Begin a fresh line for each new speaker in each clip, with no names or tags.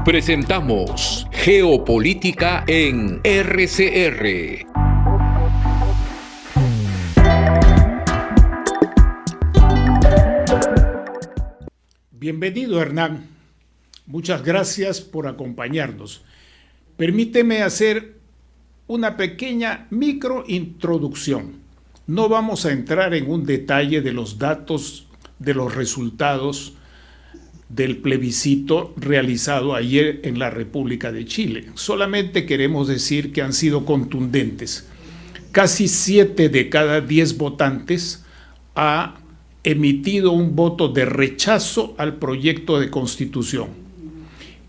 Presentamos Geopolítica en RCR.
Bienvenido, Hernán. Muchas gracias por acompañarnos. Permíteme hacer una pequeña microintroducción. No vamos a entrar en un detalle de los datos, de los resultados del plebiscito realizado ayer en la República de Chile. Solamente queremos decir que han sido contundentes. Casi 7 de cada 10 votantes ha emitido un voto de rechazo al proyecto de constitución.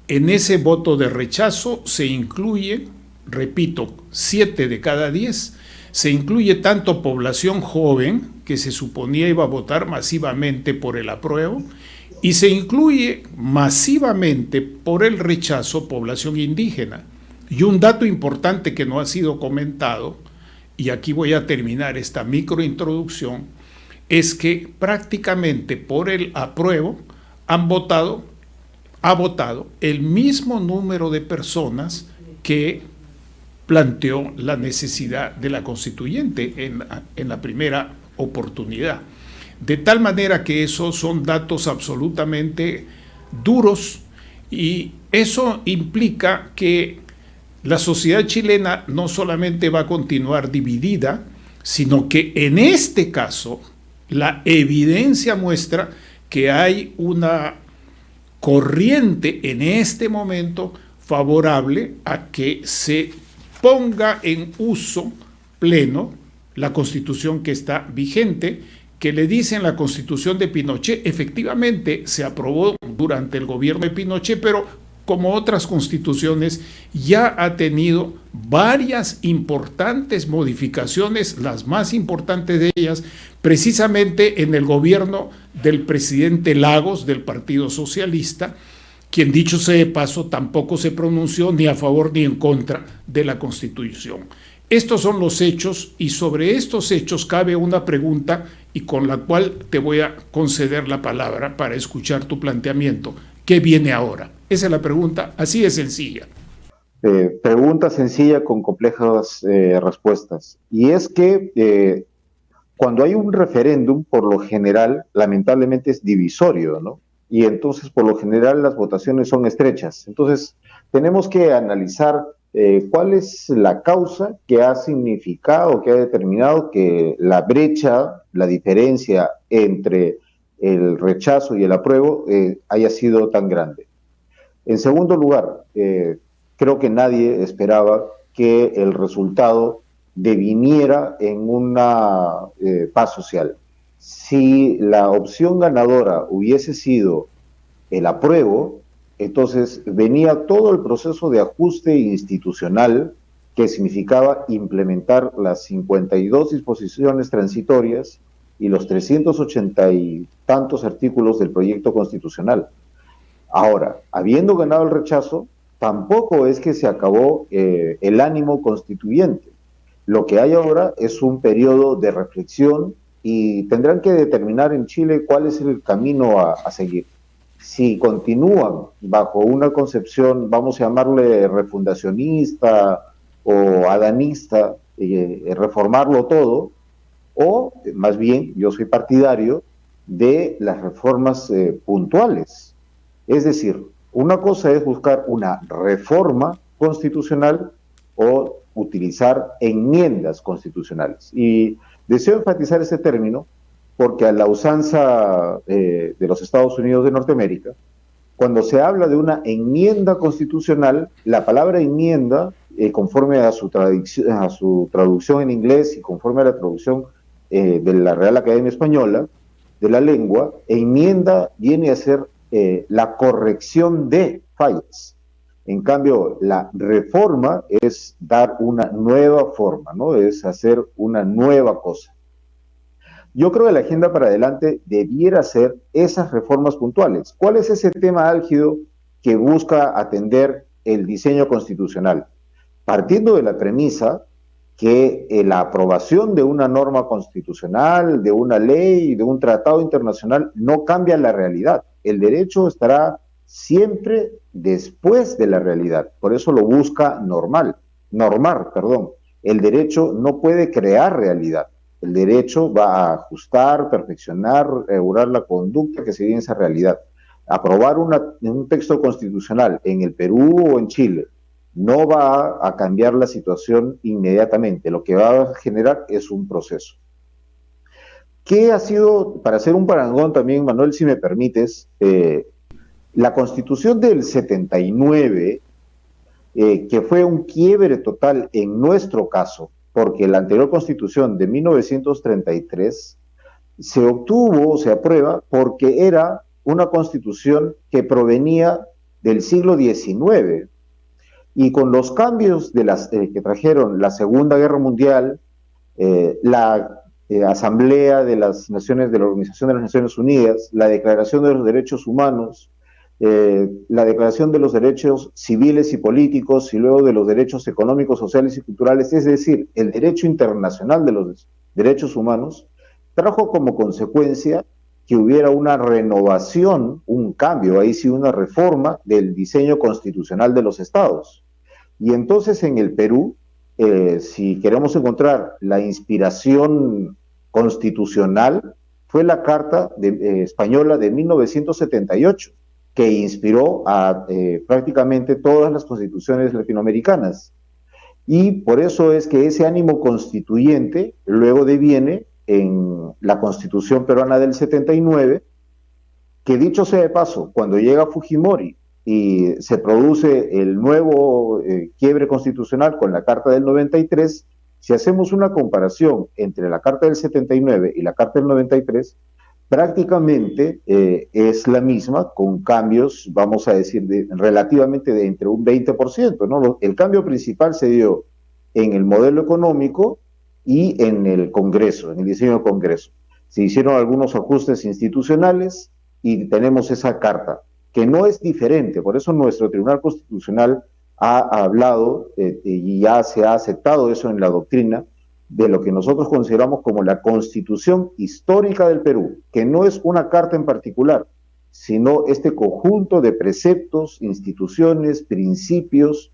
En ese voto de rechazo se incluye, repito, 7 de cada 10, se incluye tanto población joven, que se suponía iba a votar masivamente por el apruebo, y se incluye masivamente por el rechazo población indígena. Y un dato importante que no ha sido comentado, y aquí voy a terminar esta microintroducción, es que prácticamente por el apruebo ha votado el mismo número de personas que planteó la necesidad de la constituyente en la primera oportunidad. De tal manera que esos son datos absolutamente duros, y eso implica que la sociedad chilena no solamente va a continuar dividida, sino que en este caso la evidencia muestra que hay una corriente en este momento favorable a que se ponga en uso pleno la Constitución que está vigente, que le dicen la Constitución de Pinochet. Efectivamente se aprobó durante el gobierno de Pinochet, pero como otras constituciones ya ha tenido varias importantes modificaciones, las más importantes de ellas precisamente en el gobierno del presidente Lagos del Partido Socialista, quien, dicho sea de paso, tampoco se pronunció ni a favor ni en contra de la Constitución. Estos son los hechos, y sobre estos hechos cabe una pregunta, y con la cual te voy a conceder la palabra para escuchar tu planteamiento. ¿Qué viene ahora? Esa es la pregunta, así de sencilla.
Pregunta sencilla con complejas respuestas. Y es que cuando hay un referéndum, por lo general, lamentablemente es divisorio, ¿no? Y entonces, por lo general, las votaciones son estrechas. Entonces, tenemos que analizar cuál es la causa que ha significado, que ha determinado que la brecha, la diferencia entre el rechazo y el apruebo haya sido tan grande. En segundo lugar, creo que nadie esperaba que el resultado deviniera en una paz social. Si la opción ganadora hubiese sido el apruebo, entonces venía todo el proceso de ajuste institucional que significaba implementar las 52 disposiciones transitorias y los 380 y tantos artículos del proyecto constitucional. Ahora, habiendo ganado el rechazo, tampoco es que se acabó el ánimo constituyente. Lo que hay ahora es un periodo de reflexión, y tendrán que determinar en Chile cuál es el camino a seguir. Si continúan bajo una concepción, vamos a llamarle refundacionista o adanista, reformarlo todo, o más bien yo soy partidario de las reformas puntuales. Es decir, una cosa es buscar una reforma constitucional o utilizar enmiendas constitucionales. Y deseo enfatizar ese término porque a la usanza de los Estados Unidos de Norteamérica, cuando se habla de una enmienda constitucional, la palabra enmienda, conforme a su traducción en inglés y conforme a la traducción de la Real Academia Española de la Lengua, enmienda viene a ser la corrección de fallas. En cambio, la reforma es dar una nueva forma, ¿no? Es hacer una nueva cosa. Yo creo que la agenda para adelante debiera ser esas reformas puntuales. ¿Cuál es ese tema álgido que busca atender el diseño constitucional? Partiendo de la premisa que la aprobación de una norma constitucional, de una ley, de un tratado internacional, no cambia la realidad. El derecho estará siempre después de la realidad. Por eso lo busca normar, perdón. El derecho no puede crear realidad. El derecho va a ajustar, perfeccionar, regular la conducta que sigue en esa realidad. Aprobar un texto constitucional en el Perú o en Chile no va a cambiar la situación inmediatamente. Lo que va a generar es un proceso. ¿Qué ha sido, para hacer un parangón también, Manuel, si me permites, la Constitución del 79, que fue un quiebre total en nuestro caso, porque la anterior Constitución de 1933 se obtuvo, se aprueba, porque era una Constitución que provenía del siglo XIX, y con los cambios que trajeron la Segunda Guerra Mundial, la Asamblea de las Naciones, de la Organización de las Naciones Unidas, la Declaración de los Derechos Humanos, la Declaración de los Derechos Civiles y Políticos y luego de los Derechos Económicos, Sociales y Culturales, es decir, el derecho internacional de los derechos humanos, trajo como consecuencia que hubiera una renovación, un cambio, ahí sí una reforma del diseño constitucional de los estados. Y entonces en el Perú, si queremos encontrar la inspiración constitucional, fue la Carta Española de 1978, que inspiró a prácticamente todas las constituciones latinoamericanas. Y por eso es que ese ánimo constituyente luego deviene en la Constitución peruana del 79, que dicho sea de paso, cuando llega Fujimori y se produce el nuevo quiebre constitucional con la Carta del 93, si hacemos una comparación entre la Carta del 79 y la Carta del 93, prácticamente es la misma, con cambios, vamos a decir, relativamente de entre un 20%, ¿no? El cambio principal se dio en el modelo económico y en el Congreso, en el diseño del Congreso. Se hicieron algunos ajustes institucionales y tenemos esa carta, que no es diferente. Por eso nuestro Tribunal Constitucional ha hablado y ya se ha aceptado eso en la doctrina de lo que nosotros consideramos como la Constitución Histórica del Perú, que no es una carta en particular, sino este conjunto de preceptos, instituciones, principios,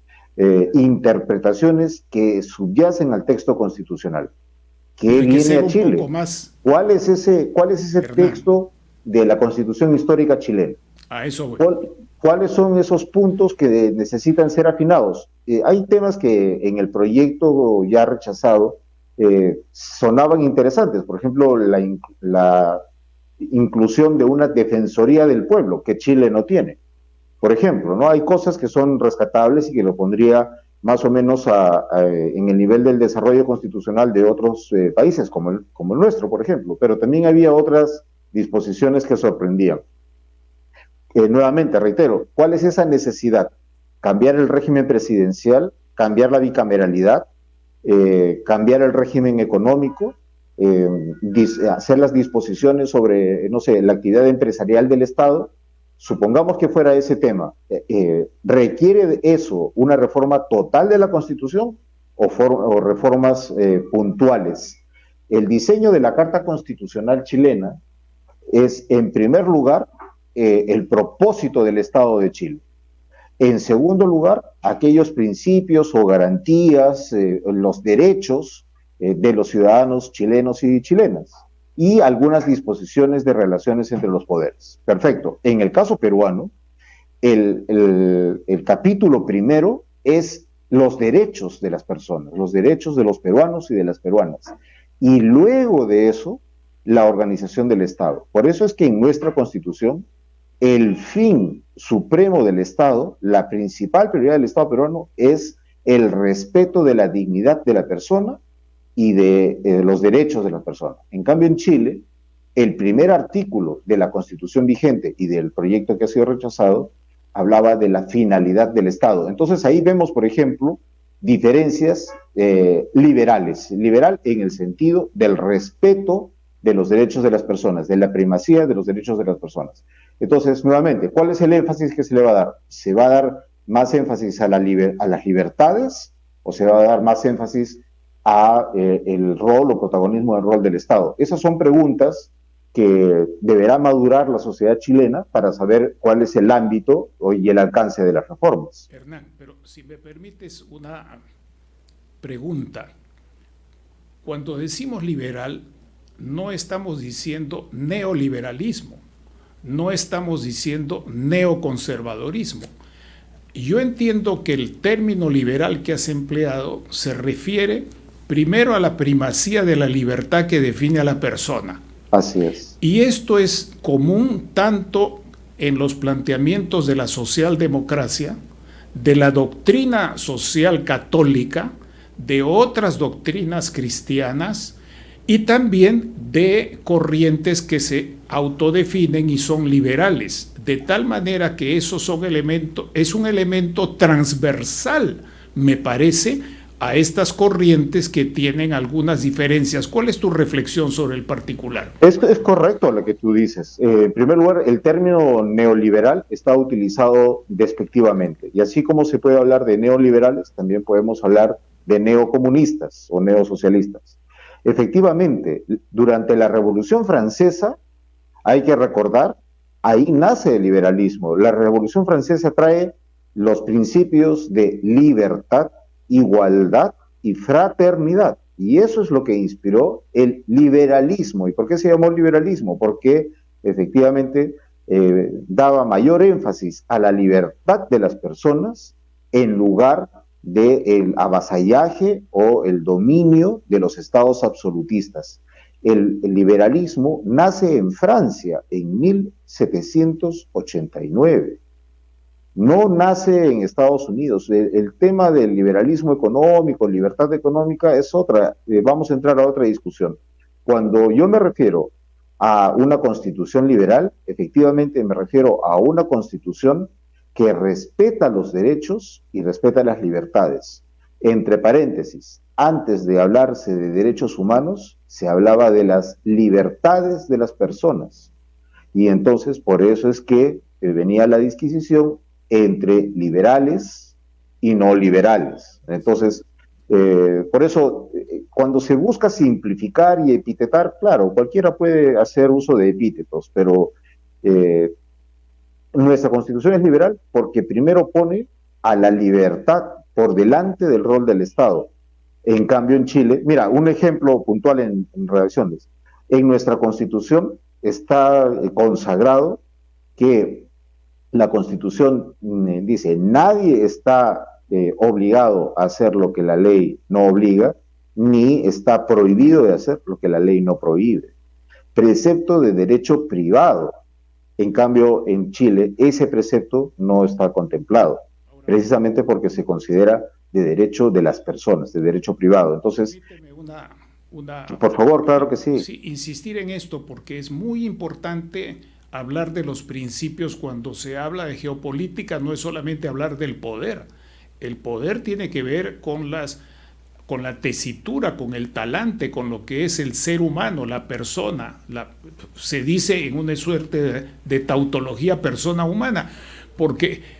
interpretaciones que subyacen al texto constitucional. ¿Qué viene a Chile? ¿Cuál es ese texto de la Constitución Histórica chilena?
A eso voy.
¿Cuáles son esos puntos que necesitan ser afinados? Hay temas que en el proyecto ya rechazado sonaban interesantes, por ejemplo, la inclusión de una defensoría del pueblo, que Chile no tiene. Por ejemplo, ¿no? Hay cosas que son rescatables y que lo pondría más o menos en el nivel del desarrollo constitucional de otros países, como el nuestro, por ejemplo, pero también había otras disposiciones que sorprendían. Nuevamente, reitero, ¿cuál es esa necesidad? Cambiar el régimen presidencial, cambiar la bicameralidad, cambiar el régimen económico, hacer las disposiciones sobre, no sé, la actividad empresarial del Estado. Supongamos que fuera ese tema. ¿Requiere de eso una reforma total de la Constitución o reformas puntuales? El diseño de la Carta Constitucional chilena es, en primer lugar, el propósito del Estado de Chile. En segundo lugar, aquellos principios o garantías, los derechos de los ciudadanos chilenos y chilenas, y algunas disposiciones de relaciones entre los poderes. Perfecto. En el caso peruano, el capítulo primero es los derechos de las personas, los derechos de los peruanos y de las peruanas. Y luego de eso, la organización del Estado. Por eso es que en nuestra Constitución, el fin supremo del Estado, la principal prioridad del Estado peruano es el respeto de la dignidad de la persona y de los derechos de la persona. En cambio, en Chile, el primer artículo de la Constitución vigente y del proyecto que ha sido rechazado hablaba de la finalidad del Estado. Entonces ahí vemos, por ejemplo, diferencias liberales. Liberal en el sentido del respeto de los derechos de las personas, de la primacía de los derechos de las personas. Entonces, nuevamente, ¿cuál es el énfasis que se le va a dar? ¿Se va a dar más énfasis a las libertades o se va a dar más énfasis a el rol o protagonismo del rol del Estado? Esas son preguntas que deberá madurar la sociedad chilena para saber cuál es el ámbito y el alcance de las reformas.
Hernán, pero si me permites una pregunta. Cuando decimos liberal, no estamos diciendo neoliberalismo, no estamos diciendo neoconservadorismo. Yo entiendo que el término liberal que has empleado se refiere primero a la primacía de la libertad que define a la persona.
Así es.
Y esto es común tanto en los planteamientos de la socialdemocracia, de la doctrina social católica, de otras doctrinas cristianas y también de corrientes que se autodefinen y son liberales, de tal manera que eso es un elemento transversal, me parece, a estas corrientes que tienen algunas diferencias. ¿Cuál es tu reflexión sobre el particular?
Es correcto lo que tú dices. En primer lugar, el término neoliberal está utilizado despectivamente, y así como se puede hablar de neoliberales, también podemos hablar de neocomunistas o neosocialistas. Efectivamente, durante la Revolución Francesa, hay que recordar, ahí nace el liberalismo. La Revolución Francesa trae los principios de libertad, igualdad y fraternidad. Y eso es lo que inspiró el liberalismo. ¿Y por qué se llamó liberalismo? Porque efectivamente daba mayor énfasis a la libertad de las personas en lugar del avasallaje o el dominio de los estados absolutistas. El liberalismo nace en Francia en 1789. No nace en Estados Unidos. El tema del liberalismo económico, libertad económica, es otra. Vamos a entrar a otra discusión. Cuando yo me refiero a una constitución liberal, efectivamente me refiero a una constitución que respeta los derechos y respeta las libertades. Entre paréntesis, antes de hablarse de derechos humanos, se hablaba de las libertades de las personas. Y entonces, por eso es que venía la disquisición entre liberales y no liberales. Entonces, por eso, cuando se busca simplificar y epitetar, claro, cualquiera puede hacer uso de epítetos, pero nuestra Constitución es liberal porque primero pone a la libertad por delante del rol del Estado. En cambio, en Chile, mira, un ejemplo puntual en redacciones. En nuestra Constitución está consagrado que la Constitución dice, nadie está obligado a hacer lo que la ley no obliga, ni está prohibido de hacer lo que la ley no prohíbe. Precepto de derecho privado. En cambio, en Chile, ese precepto no está contemplado, precisamente porque se considera de derecho de las personas, de derecho privado. Entonces, por favor, claro que sí.
Sí, insistir en esto porque es muy importante hablar de los principios cuando se habla de geopolítica. No es solamente hablar del poder. El poder tiene que ver con la tesitura, con el talante, con lo que es el ser humano, la persona. Se dice en una suerte de tautología persona humana, porque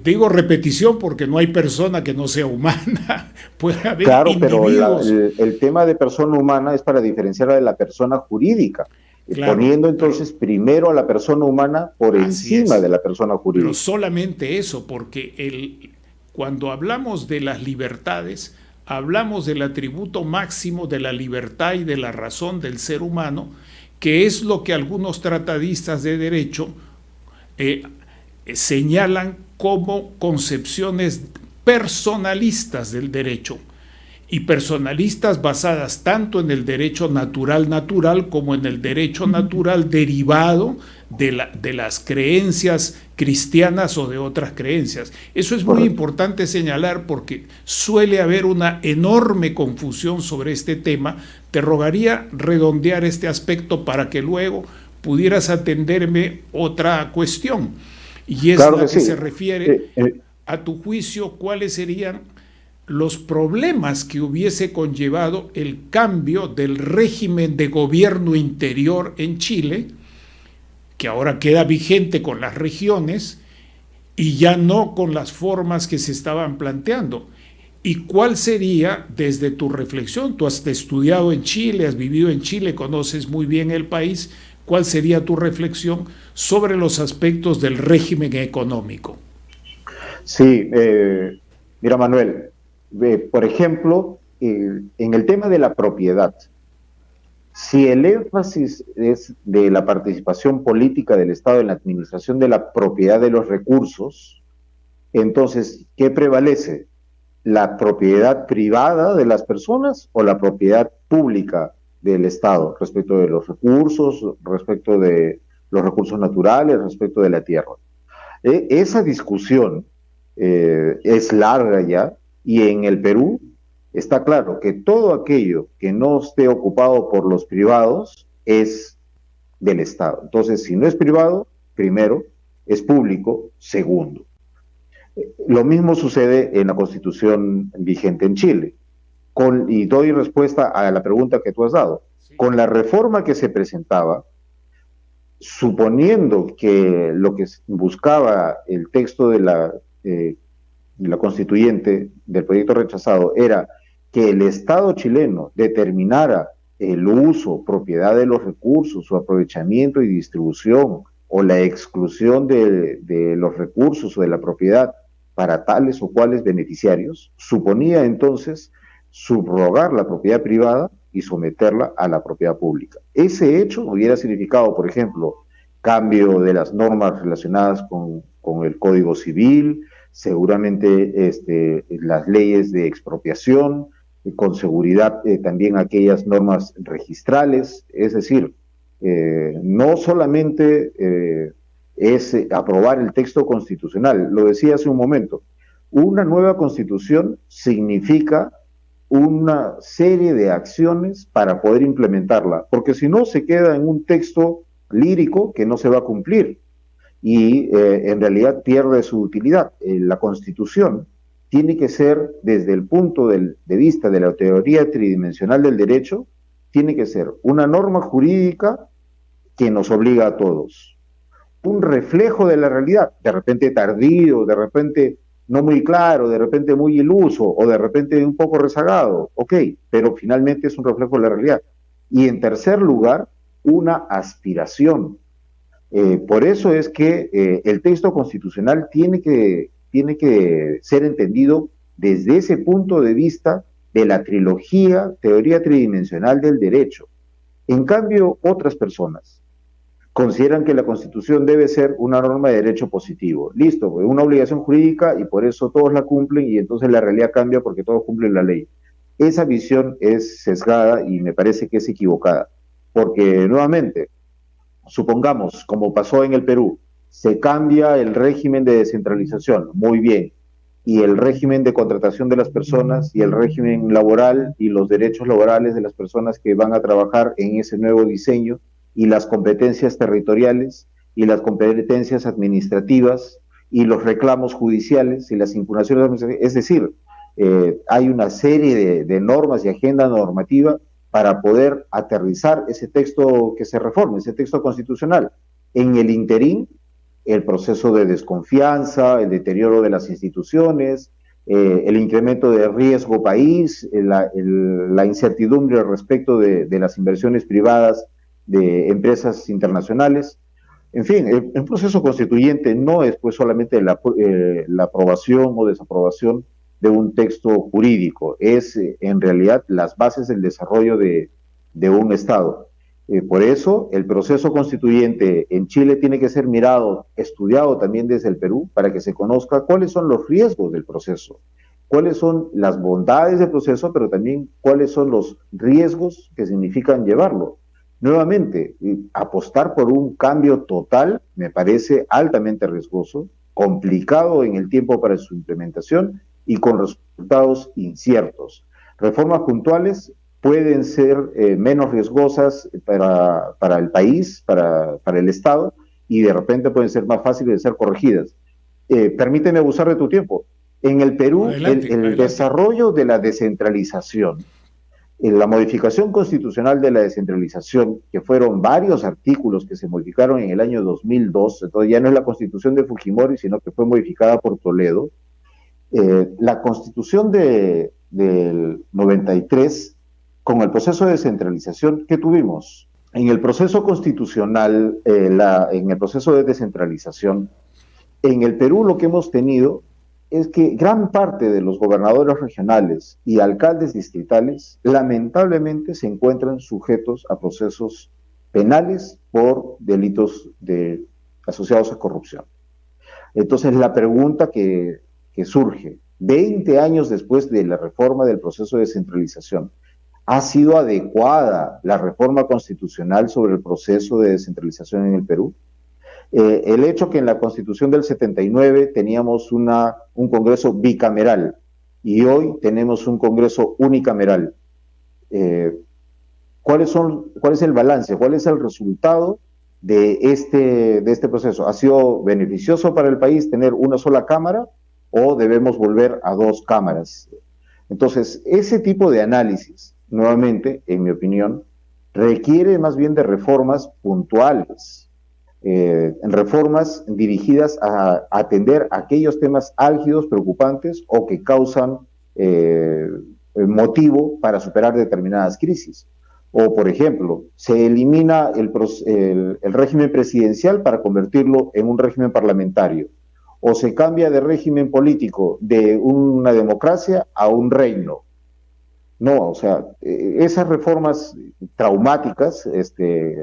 digo repetición porque no hay persona que no sea humana. Puede haber
claro,
individuos.
Pero el tema de persona humana es para diferenciarla de la persona jurídica. Claro, poniendo entonces primero a la persona humana por encima de la persona jurídica.
Pero solamente eso, porque cuando hablamos de las libertades, hablamos del atributo máximo de la libertad y de la razón del ser humano, que es lo que algunos tratadistas de derecho señalan como concepciones personalistas del derecho, y personalistas basadas tanto en el derecho natural como en el derecho natural derivado de las creencias cristianas o de otras creencias. Eso es muy importante señalar porque suele haber una enorme confusión sobre este tema. Te rogaría redondear este aspecto para que luego pudieras atenderme otra cuestión, y es
claro
la que
sí.
se refiere a tu juicio, cuáles serían los problemas que hubiese conllevado el cambio del régimen de gobierno interior en Chile, que ahora queda vigente con las regiones y ya no con las formas que se estaban planteando. ¿Y cuál sería, desde tu reflexión, tú has estudiado en Chile, has vivido en Chile, conoces muy bien el país, ¿cuál sería tu reflexión sobre los aspectos del régimen económico?
Sí, mira Manuel, por ejemplo, en el tema de la propiedad, si el énfasis es de la participación política del Estado en la administración de la propiedad de los recursos, entonces, ¿qué prevalece? ¿La propiedad privada de las personas o la propiedad pública del Estado respecto de los recursos, respecto de los recursos naturales, respecto de la tierra? Esa discusión es larga ya, y en el Perú está claro que todo aquello que no esté ocupado por los privados es del Estado. Entonces, si no es privado, primero, es público, segundo. Lo mismo sucede en la Constitución vigente en Chile. Y doy respuesta a la pregunta que tú has dado.
Sí.
Con la reforma que se presentaba, suponiendo que lo que buscaba el texto de la constituyente del proyecto rechazado era que el Estado chileno determinara el uso, propiedad de los recursos, su aprovechamiento y distribución, o la exclusión de los recursos o de la propiedad para tales o cuales beneficiarios, suponía entonces subrogar la propiedad privada y someterla a la propiedad pública. Ese hecho hubiera significado, por ejemplo, cambio de las normas relacionadas con el Código Civil, seguramente las leyes de expropiación, con seguridad también aquellas normas registrales, es decir, no solamente es aprobar el texto constitucional, lo decía hace un momento, una nueva constitución significa una serie de acciones para poder implementarla, porque si no se queda en un texto lírico que no se va a cumplir y en realidad pierde su utilidad. La Constitución tiene que ser, desde el punto de vista de la teoría tridimensional del derecho, tiene que ser una norma jurídica que nos obliga a todos, un reflejo de la realidad, de repente tardío, de repente no muy claro, de repente muy iluso o de repente un poco rezagado, ok, pero finalmente es un reflejo de la realidad. Y en tercer lugar, una aspiración. Por eso es que el texto constitucional tiene que ser entendido desde ese punto de vista de la trilogía, teoría tridimensional del derecho. En cambio, otras personas consideran que la Constitución debe ser una norma de derecho positivo. Listo, una obligación jurídica y por eso todos la cumplen y entonces la realidad cambia porque todos cumplen la ley. Esa visión es sesgada y me parece que es equivocada, porque nuevamente, supongamos, como pasó en el Perú, se cambia el régimen de descentralización, muy bien, y el régimen de contratación de las personas y el régimen laboral y los derechos laborales de las personas que van a trabajar en ese nuevo diseño y las competencias territoriales y las competencias administrativas y los reclamos judiciales y las impugnaciones administrativas, es decir, hay una serie de normas y agenda normativa para poder aterrizar ese texto que se reforme, ese texto constitucional. En el interín, el proceso de desconfianza, el deterioro de las instituciones, el incremento de riesgo país, la incertidumbre respecto de las inversiones privadas de empresas internacionales. En fin, el proceso constituyente no es pues solamente la aprobación o desaprobación de un texto jurídico, es en realidad las bases del desarrollo de un Estado. Por eso el proceso constituyente en Chile tiene que ser mirado, estudiado también desde el Perú, para que se conozca cuáles son los riesgos del proceso, cuáles son las bondades del proceso, pero también cuáles son los riesgos que significan llevarlo. Nuevamente, apostar por un cambio total me parece altamente riesgoso, complicado en el tiempo para su implementación y con resultados inciertos. Reformas puntuales pueden ser menos riesgosas para el país, para el Estado, y de repente pueden ser más fáciles de ser corregidas. Permíteme abusar de tu tiempo. En el Perú, el desarrollo de la descentralización, la modificación constitucional de la descentralización, que fueron varios artículos que se modificaron en el año 2002, entonces ya no es la constitución de Fujimori, sino que fue modificada por Toledo. La constitución del 93, con el proceso de descentralización, ¿qué tuvimos? en el proceso constitucional, en el proceso de descentralización, en el Perú lo que hemos tenido es que gran parte de los gobernadores regionales y alcaldes distritales lamentablemente se encuentran sujetos a procesos penales por delitos asociados a corrupción. Entonces la pregunta que surge, 20 años después de la reforma del proceso de descentralización, ¿ha sido adecuada la reforma constitucional sobre el proceso de descentralización en el Perú? El hecho que en la Constitución del 79 teníamos un Congreso bicameral y hoy tenemos un Congreso unicameral. ¿Cuál es el balance? ¿Cuál es el resultado de este proceso? ¿Ha sido beneficioso para el país tener una sola cámara o debemos volver a 2 cámaras? Entonces, ese tipo de análisis, nuevamente, en mi opinión, requiere más bien de reformas puntuales, reformas dirigidas a atender aquellos temas álgidos, preocupantes o que causan motivo para superar determinadas crisis. O, por ejemplo, se elimina el régimen presidencial para convertirlo en un régimen parlamentario. O se cambia de régimen político de una democracia a un reino. No, o sea, esas reformas traumáticas,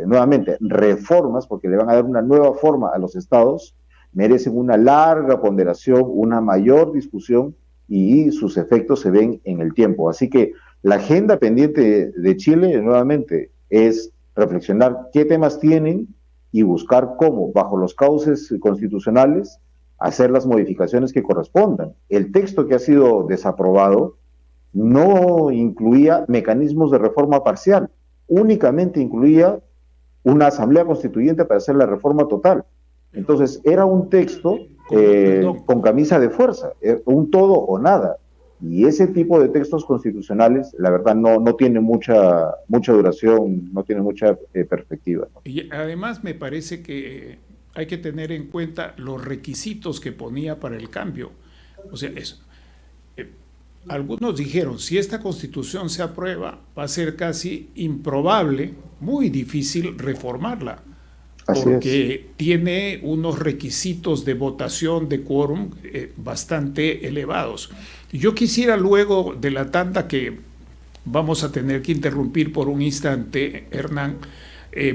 nuevamente, reformas, porque le van a dar una nueva forma a los estados, merecen una larga ponderación, una mayor discusión y sus efectos se ven en el tiempo. Así que la agenda pendiente de Chile, nuevamente, es reflexionar qué temas tienen y buscar cómo, bajo los cauces constitucionales, hacer las modificaciones que correspondan. El texto que ha sido desaprobado no incluía mecanismos de reforma parcial, únicamente incluía una asamblea constituyente para hacer la reforma total. Entonces, era un texto con camisa de fuerza, un todo o nada. Y ese tipo de textos constitucionales, la verdad, no tiene mucha duración, no tiene mucha perspectiva, ¿no?
Y además me parece que hay que tener en cuenta los requisitos que ponía para el cambio. O sea, eso. Algunos dijeron, si esta constitución se aprueba, va a ser casi improbable, muy difícil reformarla, porque tiene unos requisitos de votación, de quórum, bastante elevados. Yo quisiera luego de la tanda que vamos a tener que interrumpir por un instante, Hernán,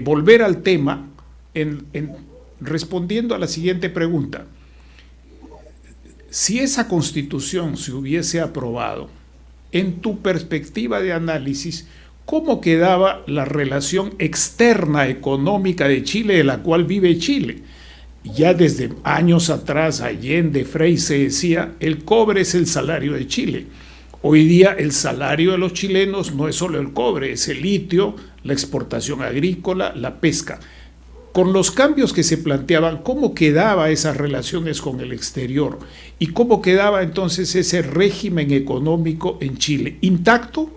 volver al tema respondiendo a la siguiente pregunta. Si esa constitución se hubiese aprobado, en tu perspectiva de análisis, ¿cómo quedaba la relación externa económica de Chile, de la cual vive Chile? Ya desde años atrás, Allende, Frei se decía, el cobre es el salario de Chile. Hoy día el salario de los chilenos no es solo el cobre, es el litio, la exportación agrícola, la pesca. Con los cambios que se planteaban, ¿cómo quedaba esas relaciones con el exterior? ¿Y cómo quedaba entonces ese régimen económico en Chile? ¿Intacto?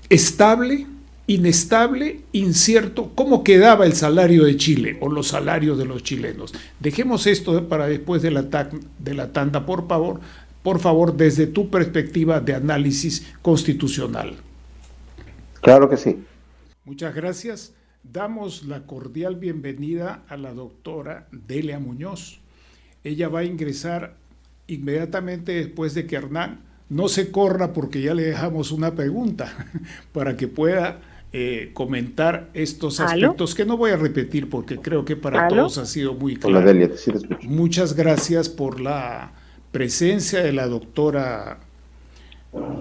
¿Estable? ¿Inestable? ¿Incierto? ¿Cómo quedaba el salario de Chile o los salarios de los chilenos? Dejemos esto para después de la tanda, por favor, desde tu perspectiva de análisis constitucional.
Claro que sí.
Muchas gracias. Damos la cordial bienvenida a la doctora Delia Muñoz. Ella va a ingresar inmediatamente después de que Hernán no se corra, porque ya le dejamos una pregunta para que pueda comentar estos aspectos que no voy a repetir porque creo que para todos ha sido muy claro.
Hola, Delia, sí te escucho.
Muchas gracias por la presencia de la doctora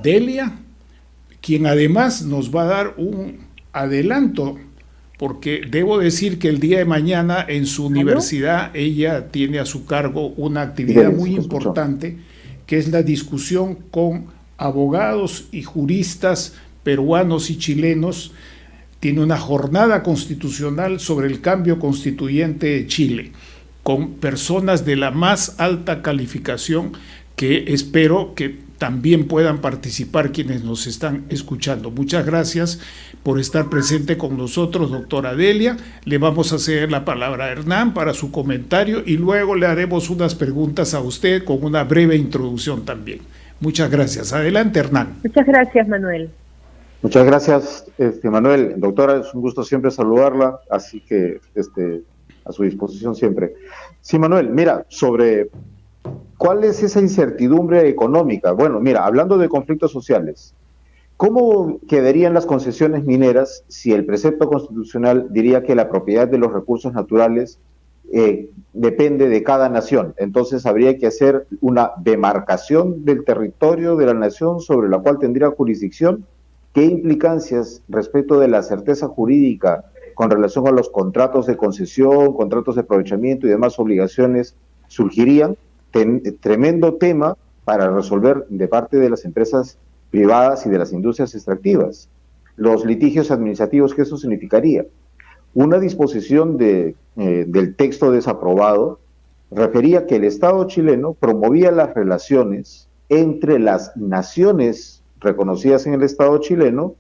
Delia, quien además nos va a dar un adelanto, porque debo decir que el día de mañana en su universidad ella tiene a su cargo una actividad muy importante, que es la discusión con abogados y juristas peruanos y chilenos. Tiene una jornada constitucional sobre el cambio constituyente de Chile, con personas de la más alta calificación que espero que también puedan participar quienes nos están escuchando. Muchas gracias por estar presente con nosotros, doctora Delia. Le vamos a ceder la palabra a Hernán para su comentario y luego le haremos unas preguntas a usted con una breve introducción también. Muchas gracias. Adelante, Hernán.
Muchas gracias, Manuel.
Muchas gracias, Manuel. Doctora, es un gusto siempre saludarla, así que a su disposición siempre. Sí, Manuel, mira, sobre cuál es esa incertidumbre económica. Bueno, mira, hablando de conflictos sociales, ¿cómo quedarían las concesiones mineras si el precepto constitucional diría que la propiedad de los recursos naturales depende de cada nación? Entonces habría que hacer una demarcación del territorio de la nación sobre la cual tendría jurisdicción. ¿Qué implicancias respecto de la certeza jurídica con relación a los contratos de concesión, contratos de aprovechamiento y demás obligaciones surgirían? Tremendo tema para resolver de parte de las empresas privadas y de las industrias extractivas. Los litigios administrativos que eso significaría. Una disposición del texto desaprobado refería que el Estado chileno promovía las relaciones entre las naciones reconocidas en el Estado chileno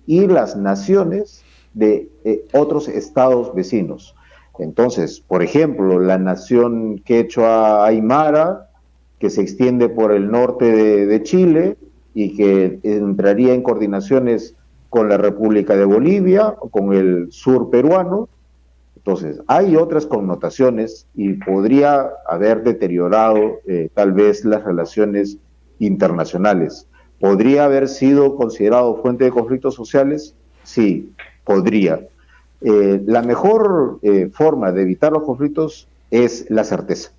y las naciones de otros estados vecinos. Entonces, por ejemplo, la nación quechua aymara, que se extiende por el norte de Chile y que entraría en coordinaciones con la República de Bolivia o con el sur peruano. Entonces, hay otras connotaciones y podría haber deteriorado tal vez las relaciones internacionales. ¿Podría haber sido considerado fuente de conflictos sociales? Sí, podría. La mejor forma de evitar los conflictos es la certeza.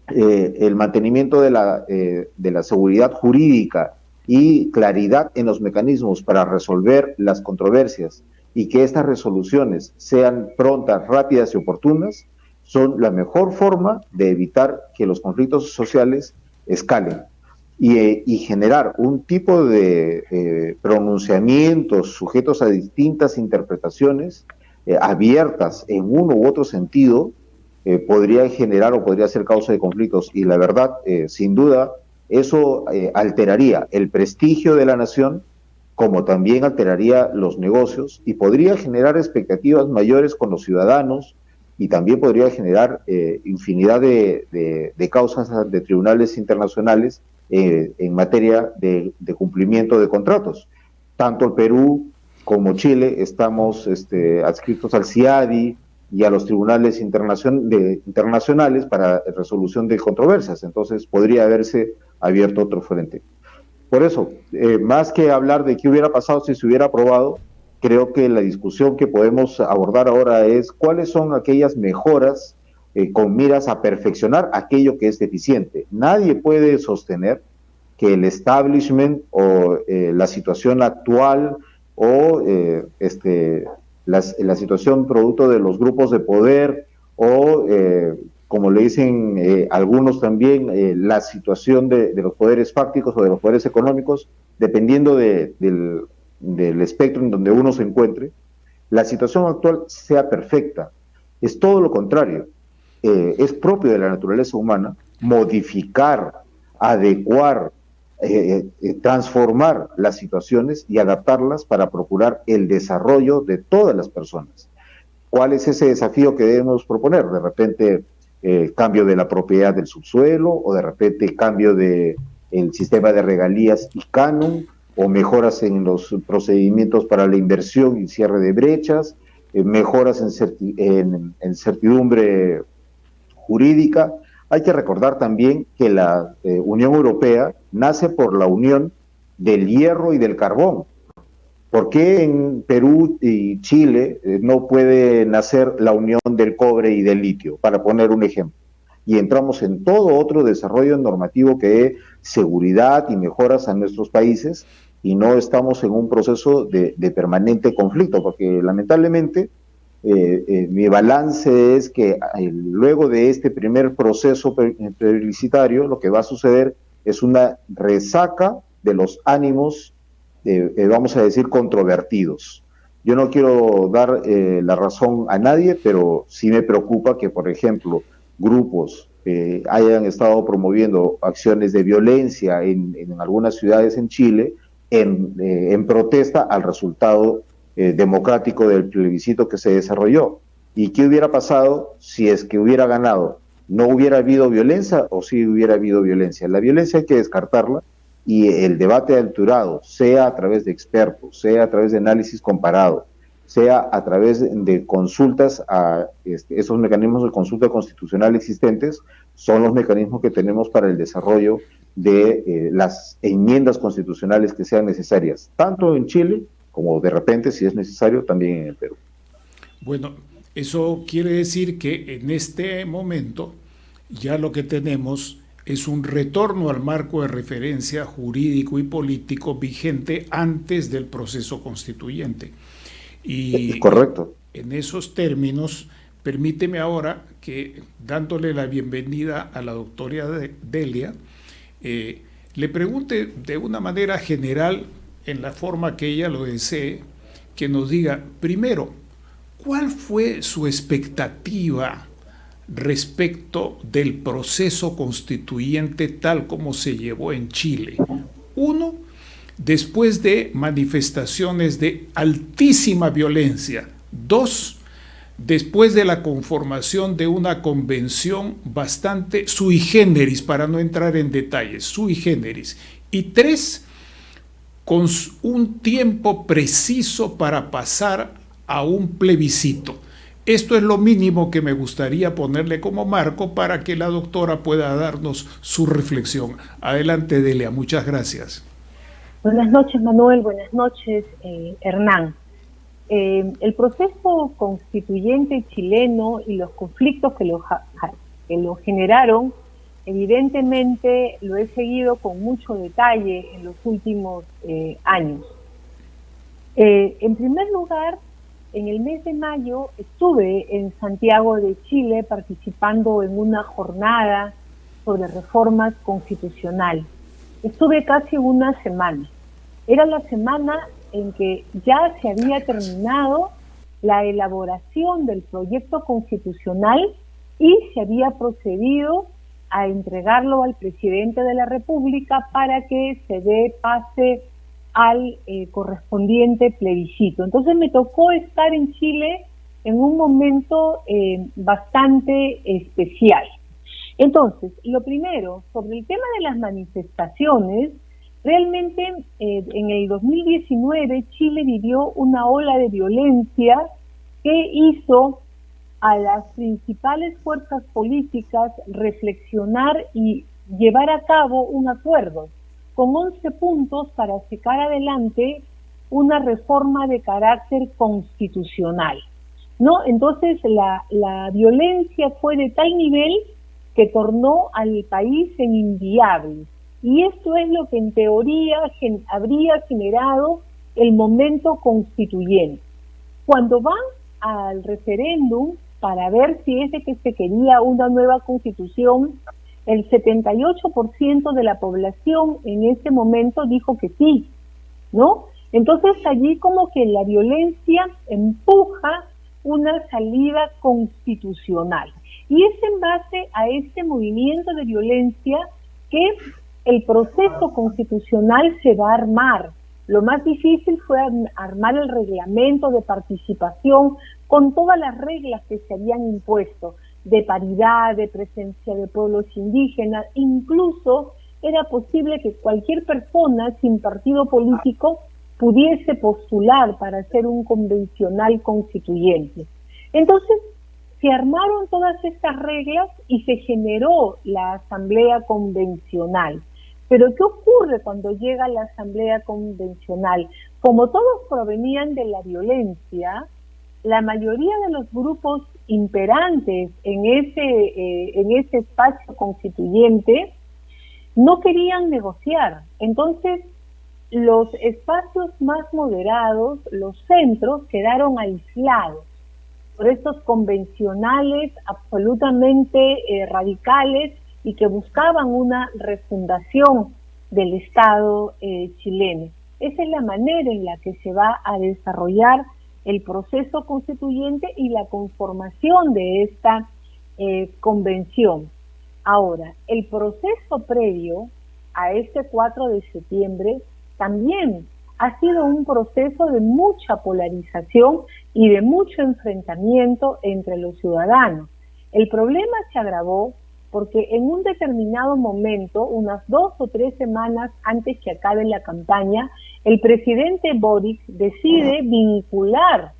El mantenimiento de la seguridad jurídica y claridad en los mecanismos para resolver las controversias y que estas resoluciones sean prontas, rápidas y oportunas, son la mejor forma de evitar que los conflictos sociales escalen y generar un tipo de pronunciamientos sujetos a distintas interpretaciones abiertas en uno u otro sentido, podría generar o podría ser causa de conflictos. Y la verdad, sin duda, eso alteraría el prestigio de la nación, como también alteraría los negocios y podría generar expectativas mayores con los ciudadanos y también podría generar infinidad de causas de tribunales internacionales en materia de cumplimiento de contratos. Tanto el Perú como Chile estamos adscritos al CIADI y a los tribunales internacionales para resolución de controversias. Entonces podría haberse abierto otro frente. Por eso, más que hablar de qué hubiera pasado si se hubiera aprobado, creo que la discusión que podemos abordar ahora es cuáles son aquellas mejoras con miras a perfeccionar aquello que es deficiente. Nadie puede sostener que el establishment o la situación actual o la situación producto de los grupos de poder o, como le dicen algunos también, la situación de los poderes fácticos o de los poderes económicos, dependiendo del espectro en donde uno se encuentre, la situación actual sea perfecta. Es todo lo contrario. Es propio de la naturaleza humana modificar, adecuar, transformar las situaciones y adaptarlas para procurar el desarrollo de todas las personas. ¿Cuál es ese desafío que debemos proponer? De repente, cambio de la propiedad del subsuelo, o de repente cambio del sistema de regalías y canon, o mejoras en los procedimientos para la inversión y cierre de brechas, mejoras en certidumbre jurídica. Hay que recordar también que la Unión Europea nace por la unión del hierro y del carbón. ¿Por qué en Perú y Chile no puede nacer la unión del cobre y del litio, para poner un ejemplo? Y entramos en todo otro desarrollo normativo que dé seguridad y mejoras a nuestros países, y no estamos en un proceso de permanente conflicto, porque lamentablemente mi balance es que luego de este primer proceso plebiscitario lo que va a suceder es una resaca de los ánimos, vamos a decir, controvertidos. Yo no quiero dar la razón a nadie, pero sí me preocupa que, por ejemplo, grupos hayan estado promoviendo acciones de violencia en algunas ciudades en Chile en protesta al resultado democrático del plebiscito que se desarrolló. ¿Y qué hubiera pasado si es que hubiera ganado? ¿No hubiera habido violencia o sí hubiera habido violencia? La violencia hay que descartarla, y el debate alturado, sea a través de expertos, sea a través de análisis comparado, sea a través de consultas a esos mecanismos de consulta constitucional existentes, son los mecanismos que tenemos para el desarrollo de las enmiendas constitucionales que sean necesarias, tanto en Chile como de repente, si es necesario, también en el Perú.
Bueno, eso quiere decir que en este momento ya lo que tenemos es un retorno al marco de referencia jurídico y político vigente antes del proceso constituyente.
Es
Y
correcto.
en esos términos, permíteme ahora que, dándole la bienvenida a la doctora Delia, le pregunte de una manera general, en la forma que ella lo desee, que nos diga, primero, ¿cuál fue su expectativa respecto del proceso constituyente tal como se llevó en Chile? Uno, después de manifestaciones de altísima violencia. Dos, después de la conformación de una convención bastante sui generis, para no entrar en detalles, sui generis. Y tres, con un tiempo preciso para pasar a un plebiscito. Esto es lo mínimo que me gustaría ponerle como marco para que la doctora pueda darnos su reflexión. Adelante, Delia, muchas gracias.
Buenas noches, Manuel. Buenas noches, Hernán. El proceso constituyente chileno y los conflictos que lo generaron, evidentemente lo he seguido con mucho detalle en los últimos años. En primer lugar, en el mes de mayo estuve en Santiago de Chile participando en una jornada sobre reformas constitucionales. Estuve casi una semana. Era la semana en que ya se había terminado la elaboración del proyecto constitucional y se había procedido a entregarlo al presidente de la República para que se dé pase al correspondiente plebiscito. Entonces me tocó estar en Chile en un momento bastante especial. Entonces, lo primero, sobre el tema de las manifestaciones, realmente en el 2019 Chile vivió una ola de violencia que hizo a las principales fuerzas políticas reflexionar y llevar a cabo un acuerdo con 11 puntos para sacar adelante una reforma de carácter constitucional, ¿no? Entonces la violencia fue de tal nivel que tornó al país en inviable. Y esto es lo que en teoría habría generado el momento constituyente. Cuando van al referéndum para ver si es de que se quería una nueva constitución, el 78% de la población en ese momento dijo que sí, ¿no? Entonces allí como que la violencia empuja una salida constitucional. Y es en base a este movimiento de violencia que el proceso constitucional se va a armar. Lo más difícil fue armar el reglamento de participación con todas las reglas que se habían impuesto, de paridad, de presencia de pueblos indígenas. Incluso era posible que cualquier persona sin partido político pudiese postular para ser un convencional constituyente. Entonces, se armaron todas estas reglas y se generó la asamblea convencional. Pero ¿qué ocurre cuando llega la asamblea convencional? Como todos provenían de la violencia, la mayoría de los grupos imperantes en ese espacio constituyente no querían negociar. Entonces, los espacios más moderados, los centros, quedaron aislados por estos convencionales absolutamente radicales y que buscaban una refundación del Estado chileno. Esa es la manera en la que se va a desarrollar el proceso constituyente y la conformación de esta convención. Ahora, el proceso previo a este 4 de septiembre también ha sido un proceso de mucha polarización y de mucho enfrentamiento entre los ciudadanos. El problema se agravó porque en un determinado momento, unas 2 o 3 semanas antes que acabe la campaña, el presidente Boric decide vincular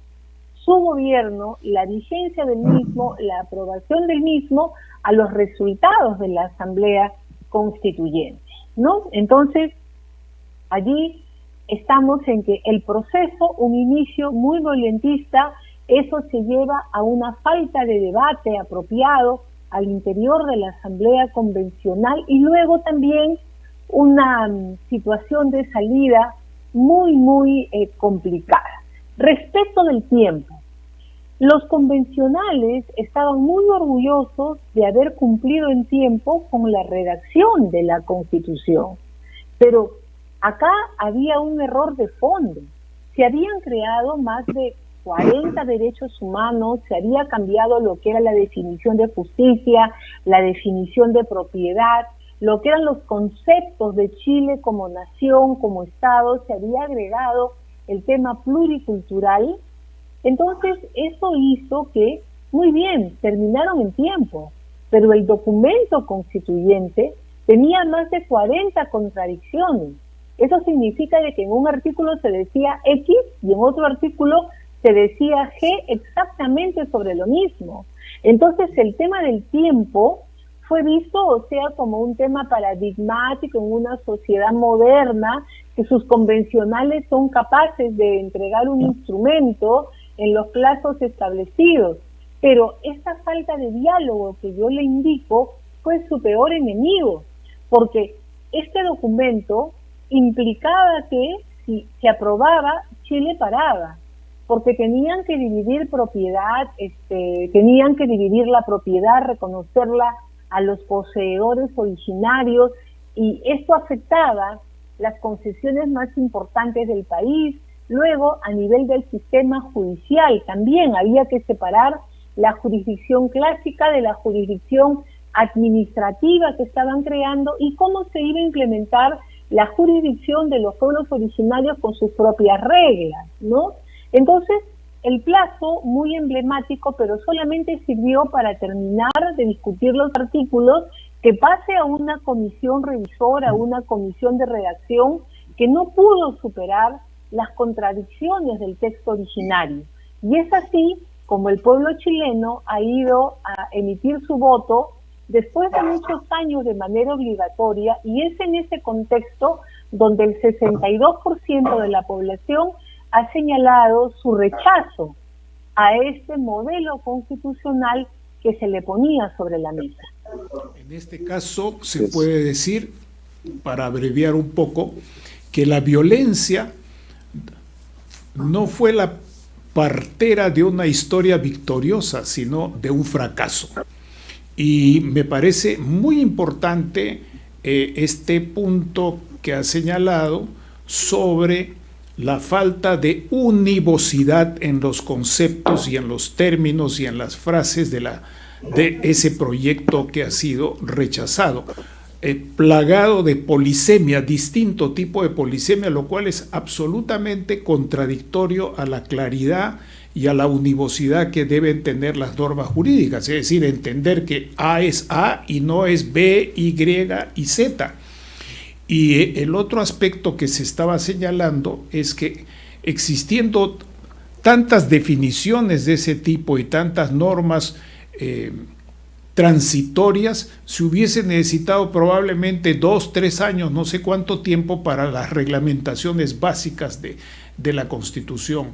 su gobierno, la vigencia del mismo, la aprobación del mismo, a los resultados de la Asamblea Constituyente, ¿no? Entonces, allí estamos en que el proceso, un inicio muy violentista, eso se lleva a una falta de debate apropiado al interior de la Asamblea Convencional y luego también una situación de salida muy complicada. Respecto del tiempo, los convencionales estaban muy orgullosos de haber cumplido en tiempo con la redacción de la Constitución, pero acá había un error de fondo. Se habían creado más de 40 derechos humanos, se había cambiado lo que era la definición de justicia, la definición de propiedad, lo que eran los conceptos de Chile como nación, como Estado, se había agregado el tema pluricultural. Entonces, eso hizo que, muy bien, terminaron en tiempo, pero el documento constituyente tenía más de 40 contradicciones. Eso significa de que en un artículo se decía X y en otro artículo se decía G exactamente sobre lo mismo. Entonces, el tema del tiempo fue visto, o sea, como un tema paradigmático en una sociedad moderna, que sus convencionales son capaces de entregar un instrumento en los plazos establecidos. Pero esta falta de diálogo que yo le indico fue su peor enemigo, porque este documento implicaba que si se aprobaba, Chile paraba, porque tenían que dividir propiedad, tenían que dividir la propiedad, reconocerla a los poseedores originarios, y esto afectaba las concesiones más importantes del país. Luego, a nivel del sistema judicial, también había que separar la jurisdicción clásica de la jurisdicción administrativa que estaban creando y cómo se iba a implementar la jurisdicción de los pueblos originarios con sus propias reglas, ¿no? Entonces, el plazo, muy emblemático, pero solamente sirvió para terminar de discutir los artículos, que pase a una comisión revisora, a una comisión de redacción, que no pudo superar las contradicciones del texto originario. Y es así como el pueblo chileno ha ido a emitir su voto después de muchos años de manera obligatoria, y es en ese contexto donde el 62% de la población ha señalado su rechazo a este modelo constitucional que se le ponía sobre la mesa.
En este caso se puede decir, para abreviar un poco, que la violencia no fue la partera de una historia victoriosa, sino de un fracaso. Y me parece muy importante este punto que ha señalado sobre la falta de univocidad en los conceptos y en los términos y en las frases de ese proyecto que ha sido rechazado, plagado de polisemia, distinto tipo de polisemia, lo cual es absolutamente contradictorio a la claridad y a la univocidad que deben tener las normas jurídicas, es decir, entender que A es A y no es B, Y y Z. Y el otro aspecto que se estaba señalando es que existiendo tantas definiciones de ese tipo y tantas normas transitorias, se hubiese necesitado probablemente 2, 3 años, no sé cuánto tiempo, para las reglamentaciones básicas de la Constitución.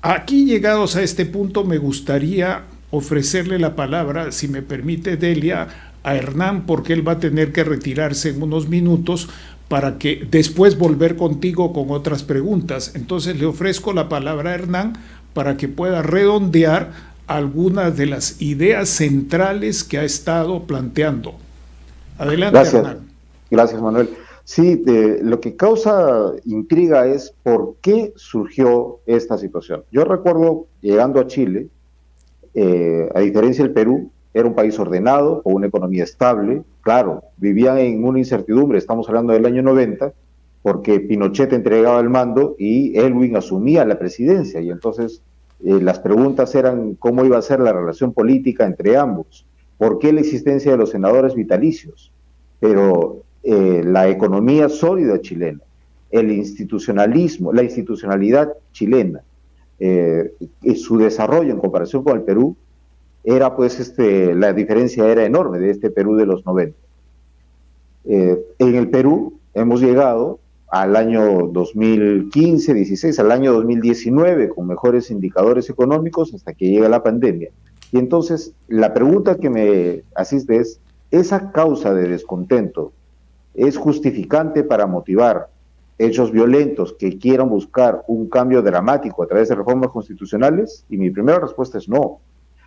Aquí, llegados a este punto, me gustaría ofrecerle la palabra, si me permite, Delia, a Hernán, porque él va a tener que retirarse en unos minutos para que después volver contigo con otras preguntas. Entonces le ofrezco la palabra a Hernán para que pueda redondear algunas de las ideas centrales que ha estado planteando. Adelante, Hernán.
Gracias, Manuel. Sí, lo que causa intriga es por qué surgió esta situación. Yo recuerdo llegando a Chile, a diferencia del Perú, era un país ordenado, con una economía estable. Claro, vivían en una incertidumbre, estamos hablando del año 90, porque Pinochet entregaba el mando y Elwin asumía la presidencia, y entonces las preguntas eran cómo iba a ser la relación política entre ambos. ¿Por qué la existencia de los senadores vitalicios? Pero la economía sólida chilena, el institucionalismo, la institucionalidad chilena, su desarrollo en comparación con el Perú, era pues la diferencia era enorme de este Perú de los 90. En el Perú hemos llegado al año 2015-16, al año 2019, con mejores indicadores económicos hasta que llega la pandemia. Y entonces, la pregunta que me asiste es, ¿esa causa de descontento es justificante para motivar hechos violentos que quieran buscar un cambio dramático a través de reformas constitucionales? Y mi primera respuesta es no.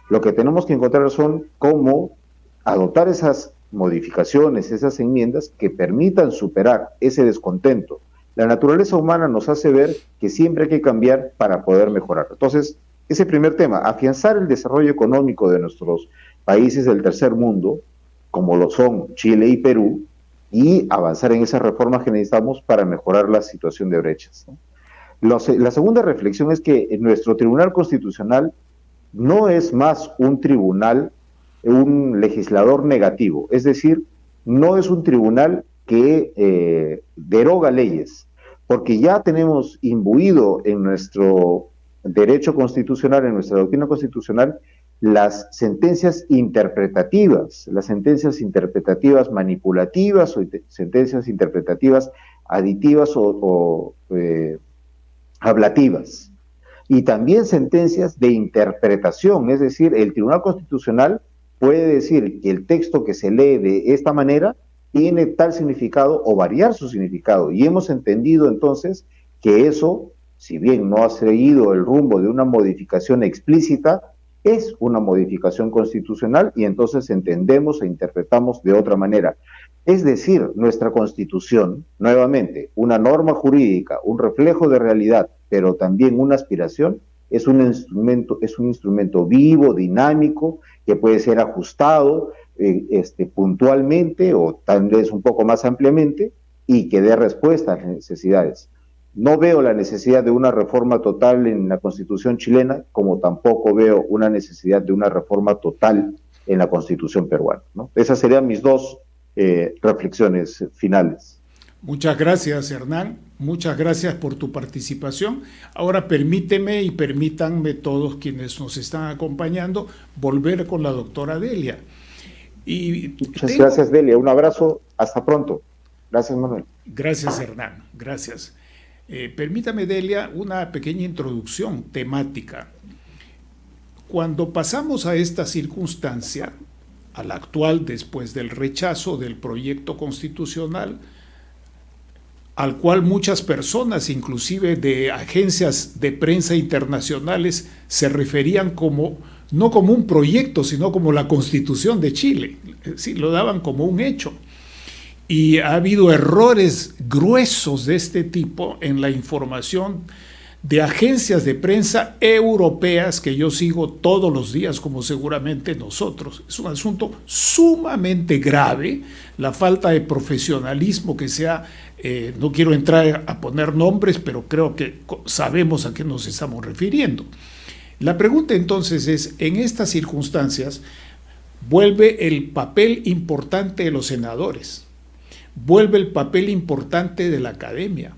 Lo que tenemos que encontrar son cómo adoptar esas modificaciones, esas enmiendas que permitan superar ese descontento. La naturaleza humana nos hace ver que siempre hay que cambiar para poder mejorar. Entonces, ese primer tema, afianzar el desarrollo económico de nuestros países del tercer mundo, como lo son Chile y Perú, y avanzar en esas reformas que necesitamos para mejorar la situación de brechas, ¿no? La segunda reflexión es que nuestro Tribunal Constitucional no es más un tribunal, un legislador negativo, es decir, no es un tribunal que deroga leyes, porque ya tenemos imbuido en nuestro derecho constitucional, en nuestra doctrina constitucional, las sentencias interpretativas manipulativas o sentencias interpretativas aditivas o ablativas. Y también sentencias de interpretación, es decir, el Tribunal Constitucional puede decir que el texto que se lee de esta manera tiene tal significado o variar su significado. Y hemos entendido entonces que eso, si bien no ha seguido el rumbo de una modificación explícita, es una modificación constitucional y entonces entendemos e interpretamos de otra manera. Es decir, nuestra Constitución, nuevamente, una norma jurídica, un reflejo de realidad, pero también una aspiración, es un instrumento vivo, dinámico, que puede ser ajustado puntualmente o tal vez un poco más ampliamente y que dé respuesta a las necesidades. No veo la necesidad de una reforma total en la Constitución chilena, como tampoco veo una necesidad de una reforma total en la Constitución peruana, ¿no? Esas serían mis dos reflexiones finales.
Muchas gracias, Hernán. Muchas gracias por tu participación. Ahora permíteme y permítanme todos quienes nos están acompañando volver con la doctora Delia.
Muchas gracias, Delia. Un abrazo. Hasta pronto. Gracias, Manuel.
Gracias, Hernán. Gracias. Permítame, Delia, una pequeña introducción temática. Cuando pasamos a esta circunstancia, a la actual, después del rechazo del proyecto constitucional, al cual muchas personas, inclusive de agencias de prensa internacionales, se referían como, no como un proyecto, sino como la Constitución de Chile. Sí, lo daban como un hecho. Y ha habido errores gruesos de este tipo en la información de agencias de prensa europeas que yo sigo todos los días, como seguramente nosotros. Es un asunto sumamente grave, la falta de profesionalismo que se ha, no quiero entrar a poner nombres, pero creo que sabemos a qué nos estamos refiriendo. La pregunta entonces es, en estas circunstancias, vuelve el papel importante de los senadores, vuelve el papel importante de la academia,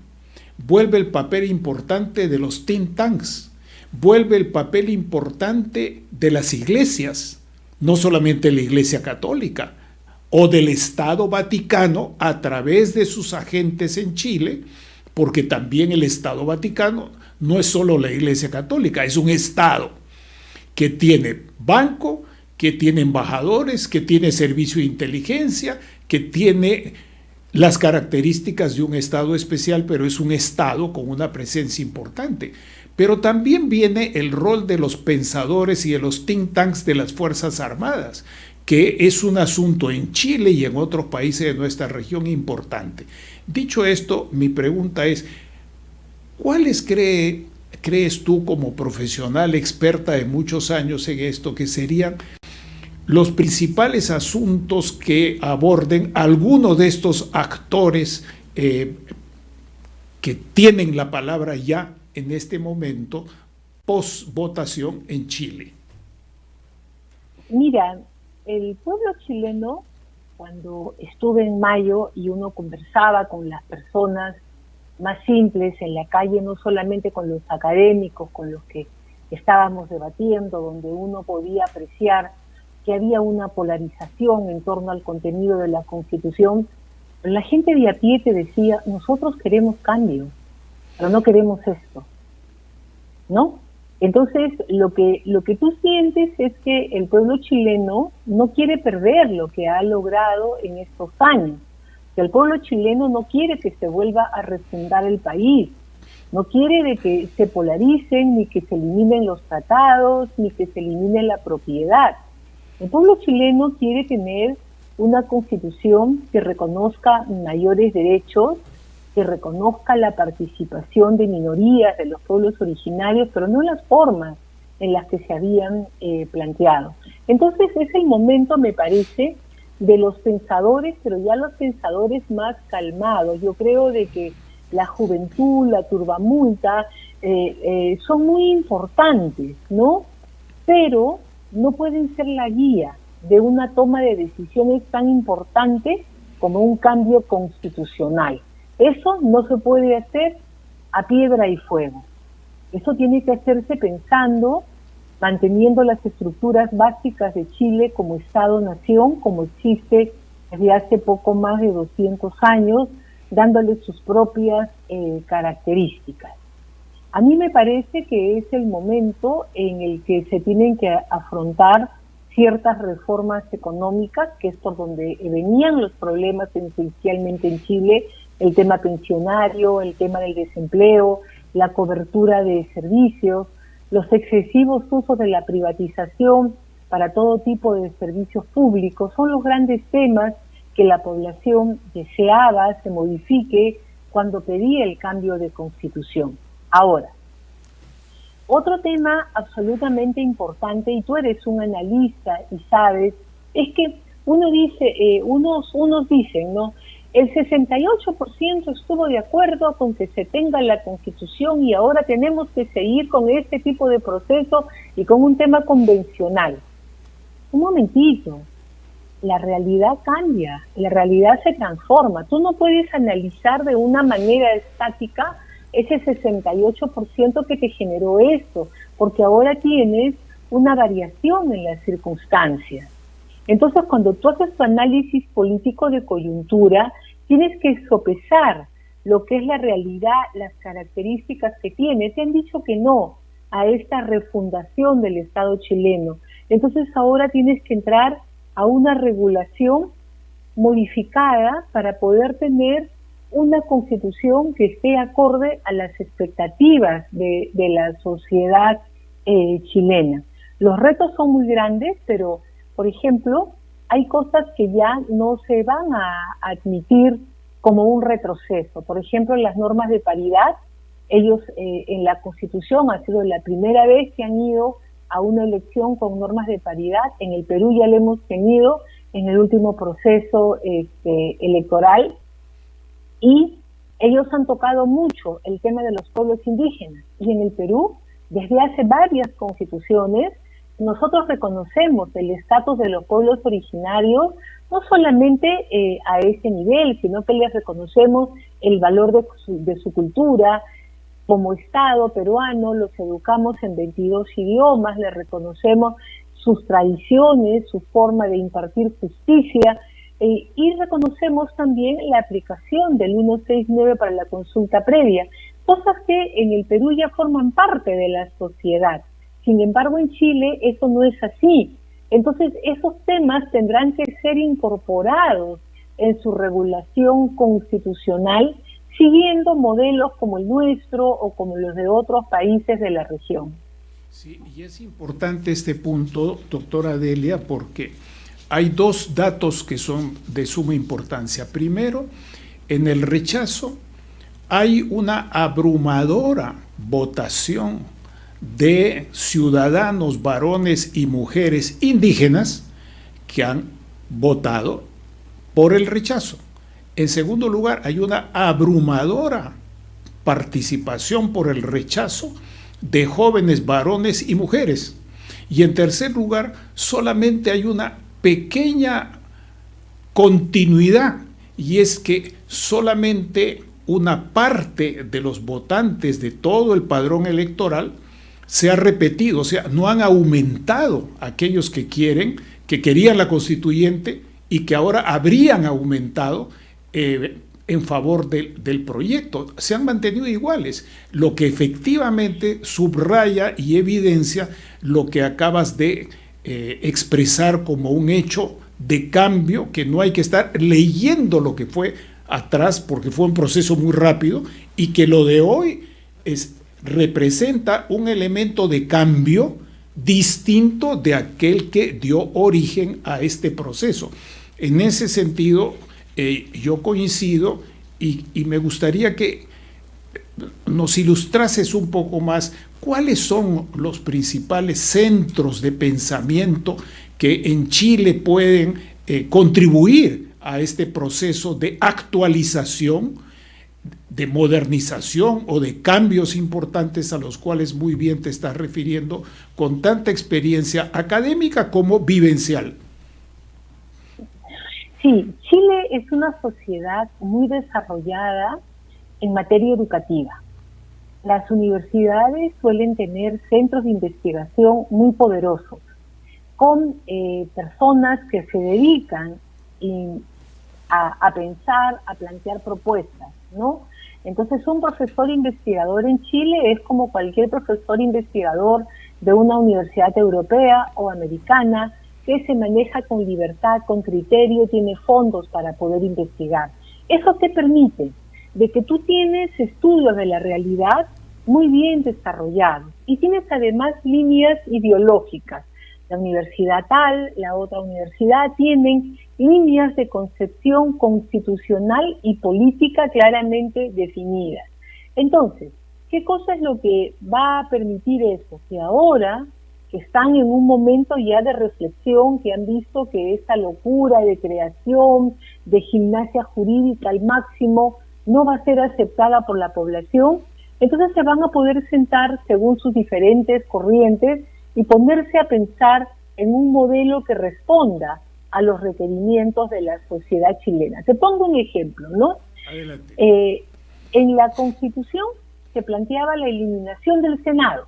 vuelve el papel importante de los think tanks, vuelve el papel importante de las iglesias, no solamente la Iglesia Católica, o del Estado Vaticano a través de sus agentes en Chile, porque también el Estado Vaticano no es solo la Iglesia Católica, es un Estado que tiene banco, que tiene embajadores, que tiene servicio de inteligencia, que tiene las características de un Estado especial, pero es un Estado con una presencia importante. Pero también viene el rol de los pensadores y de los think tanks de las Fuerzas Armadas, que es un asunto en Chile y en otros países de nuestra región importante. Dicho esto, mi pregunta es, ¿cuáles crees tú como profesional experta de muchos años en esto que serían los principales asuntos que aborden algunos de estos actores que tienen la palabra ya en este momento post votación en Chile?
Mira, el pueblo chileno, cuando estuve en mayo y uno conversaba con las personas más simples en la calle, no solamente con los académicos, con los que estábamos debatiendo, donde uno podía apreciar que había una polarización en torno al contenido de la Constitución, la gente de a pie te decía, nosotros queremos cambio, pero no queremos esto, ¿no? Entonces, lo que tú sientes es que el pueblo chileno no quiere perder lo que ha logrado en estos años. Que el pueblo chileno no quiere que se vuelva a refundar el país, no quiere de que se polaricen, ni que se eliminen los tratados, ni que se elimine la propiedad. El pueblo chileno quiere tener una constitución que reconozca mayores derechos, que reconozca la participación de minorías, de los pueblos originarios, pero no las formas en las que se habían planteado. Entonces es el momento, me parece, de los pensadores, pero ya los pensadores más calmados. Yo creo de que la juventud, la turbamulta, son muy importantes, ¿no? Pero no pueden ser la guía de una toma de decisiones tan importante como un cambio constitucional. Eso no se puede hacer a piedra y fuego. Eso tiene que hacerse pensando, manteniendo las estructuras básicas de Chile como Estado-nación, como existe desde hace poco más de 200 años, dándole sus propias características. A mí me parece que es el momento en el que se tienen que afrontar ciertas reformas económicas, que es por donde venían los problemas esencialmente en Chile, el tema pensionario, el tema del desempleo, la cobertura de servicios, los excesivos usos de la privatización para todo tipo de servicios públicos, son los grandes temas que la población deseaba se modifique cuando pedía el cambio de constitución. Ahora, otro tema absolutamente importante, y tú eres un analista y sabes, es que uno dice, unos dicen, ¿no? El 68% estuvo de acuerdo con que se tenga la Constitución y ahora tenemos que seguir con este tipo de proceso y con un tema convencional. Un momentito, la realidad cambia, la realidad se transforma. Tú no puedes analizar de una manera estática ese 68% que te generó esto, porque ahora tienes una variación en las circunstancias. Entonces, cuando tú haces tu análisis político de coyuntura, tienes que sopesar lo que es la realidad, las características que tiene. Te han dicho que no a esta refundación del Estado chileno. Entonces, ahora tienes que entrar a una regulación modificada para poder tener una constitución que esté acorde a las expectativas de la sociedad chilena. Los retos son muy grandes, pero por ejemplo, hay cosas que ya no se van a admitir como un retroceso. Por ejemplo, las normas de paridad, ellos en la Constitución ha sido la primera vez que han ido a una elección con normas de paridad. En el Perú ya lo hemos tenido en el último proceso electoral, y ellos han tocado mucho el tema de los pueblos indígenas. Y en el Perú, desde hace varias constituciones, nosotros reconocemos el estatus de los pueblos originarios, no solamente a ese nivel, sino que les reconocemos el valor de su cultura. Como Estado peruano los educamos en 22 idiomas, les reconocemos sus tradiciones, su forma de impartir justicia, y reconocemos también la aplicación del 169 para la consulta previa, cosas que en el Perú ya forman parte de la sociedad. Sin embargo, en Chile eso no es así. Entonces, esos temas tendrán que ser incorporados en su regulación constitucional, siguiendo modelos como el nuestro o como los de otros países de la región.
Sí, y es importante este punto, doctora Delia, porque hay dos datos que son de suma importancia. Primero, en el rechazo hay una abrumadora votación de ciudadanos, varones y mujeres indígenas que han votado por el rechazo. En segundo lugar, hay una abrumadora participación por el rechazo de jóvenes, varones y mujeres. Y en tercer lugar, solamente hay una pequeña continuidad, y es que solamente una parte de los votantes de todo el padrón electoral se ha repetido, o sea, no han aumentado aquellos que querían la constituyente y que ahora habrían aumentado en favor del proyecto. Se han mantenido iguales, lo que efectivamente subraya y evidencia lo que acabas de expresar como un hecho de cambio, que no hay que estar leyendo lo que fue atrás porque fue un proceso muy rápido, y que lo de hoy representa un elemento de cambio distinto de aquel que dio origen a este proceso. En ese sentido, yo coincido y me gustaría que nos ilustrases un poco más cuáles son los principales centros de pensamiento que en Chile pueden contribuir a este proceso de actualización, de modernización o de cambios importantes a los cuales muy bien te estás refiriendo con tanta experiencia académica como vivencial.
Sí, Chile es una sociedad muy desarrollada en materia educativa. Las universidades suelen tener centros de investigación muy poderosos, con personas que se dedican a pensar, a plantear propuestas, ¿no? Entonces, un profesor investigador en Chile es como cualquier profesor investigador de una universidad europea o americana, que se maneja con libertad, con criterio, tiene fondos para poder investigar. Eso te permite de que tú tienes estudios de la realidad muy bien desarrollados y tienes además líneas ideológicas. La universidad tal, la otra universidad tienen líneas de concepción constitucional y política claramente definidas. Entonces, ¿qué cosa es lo que va a permitir eso? Que ahora que están en un momento ya de reflexión, que han visto que esta locura de creación, de gimnasia jurídica al máximo, no va a ser aceptada por la población, entonces se van a poder sentar según sus diferentes corrientes y ponerse a pensar en un modelo que responda a los requerimientos de la sociedad chilena. Te pongo un ejemplo, ¿no?
Adelante.
En la Constitución se planteaba la eliminación del Senado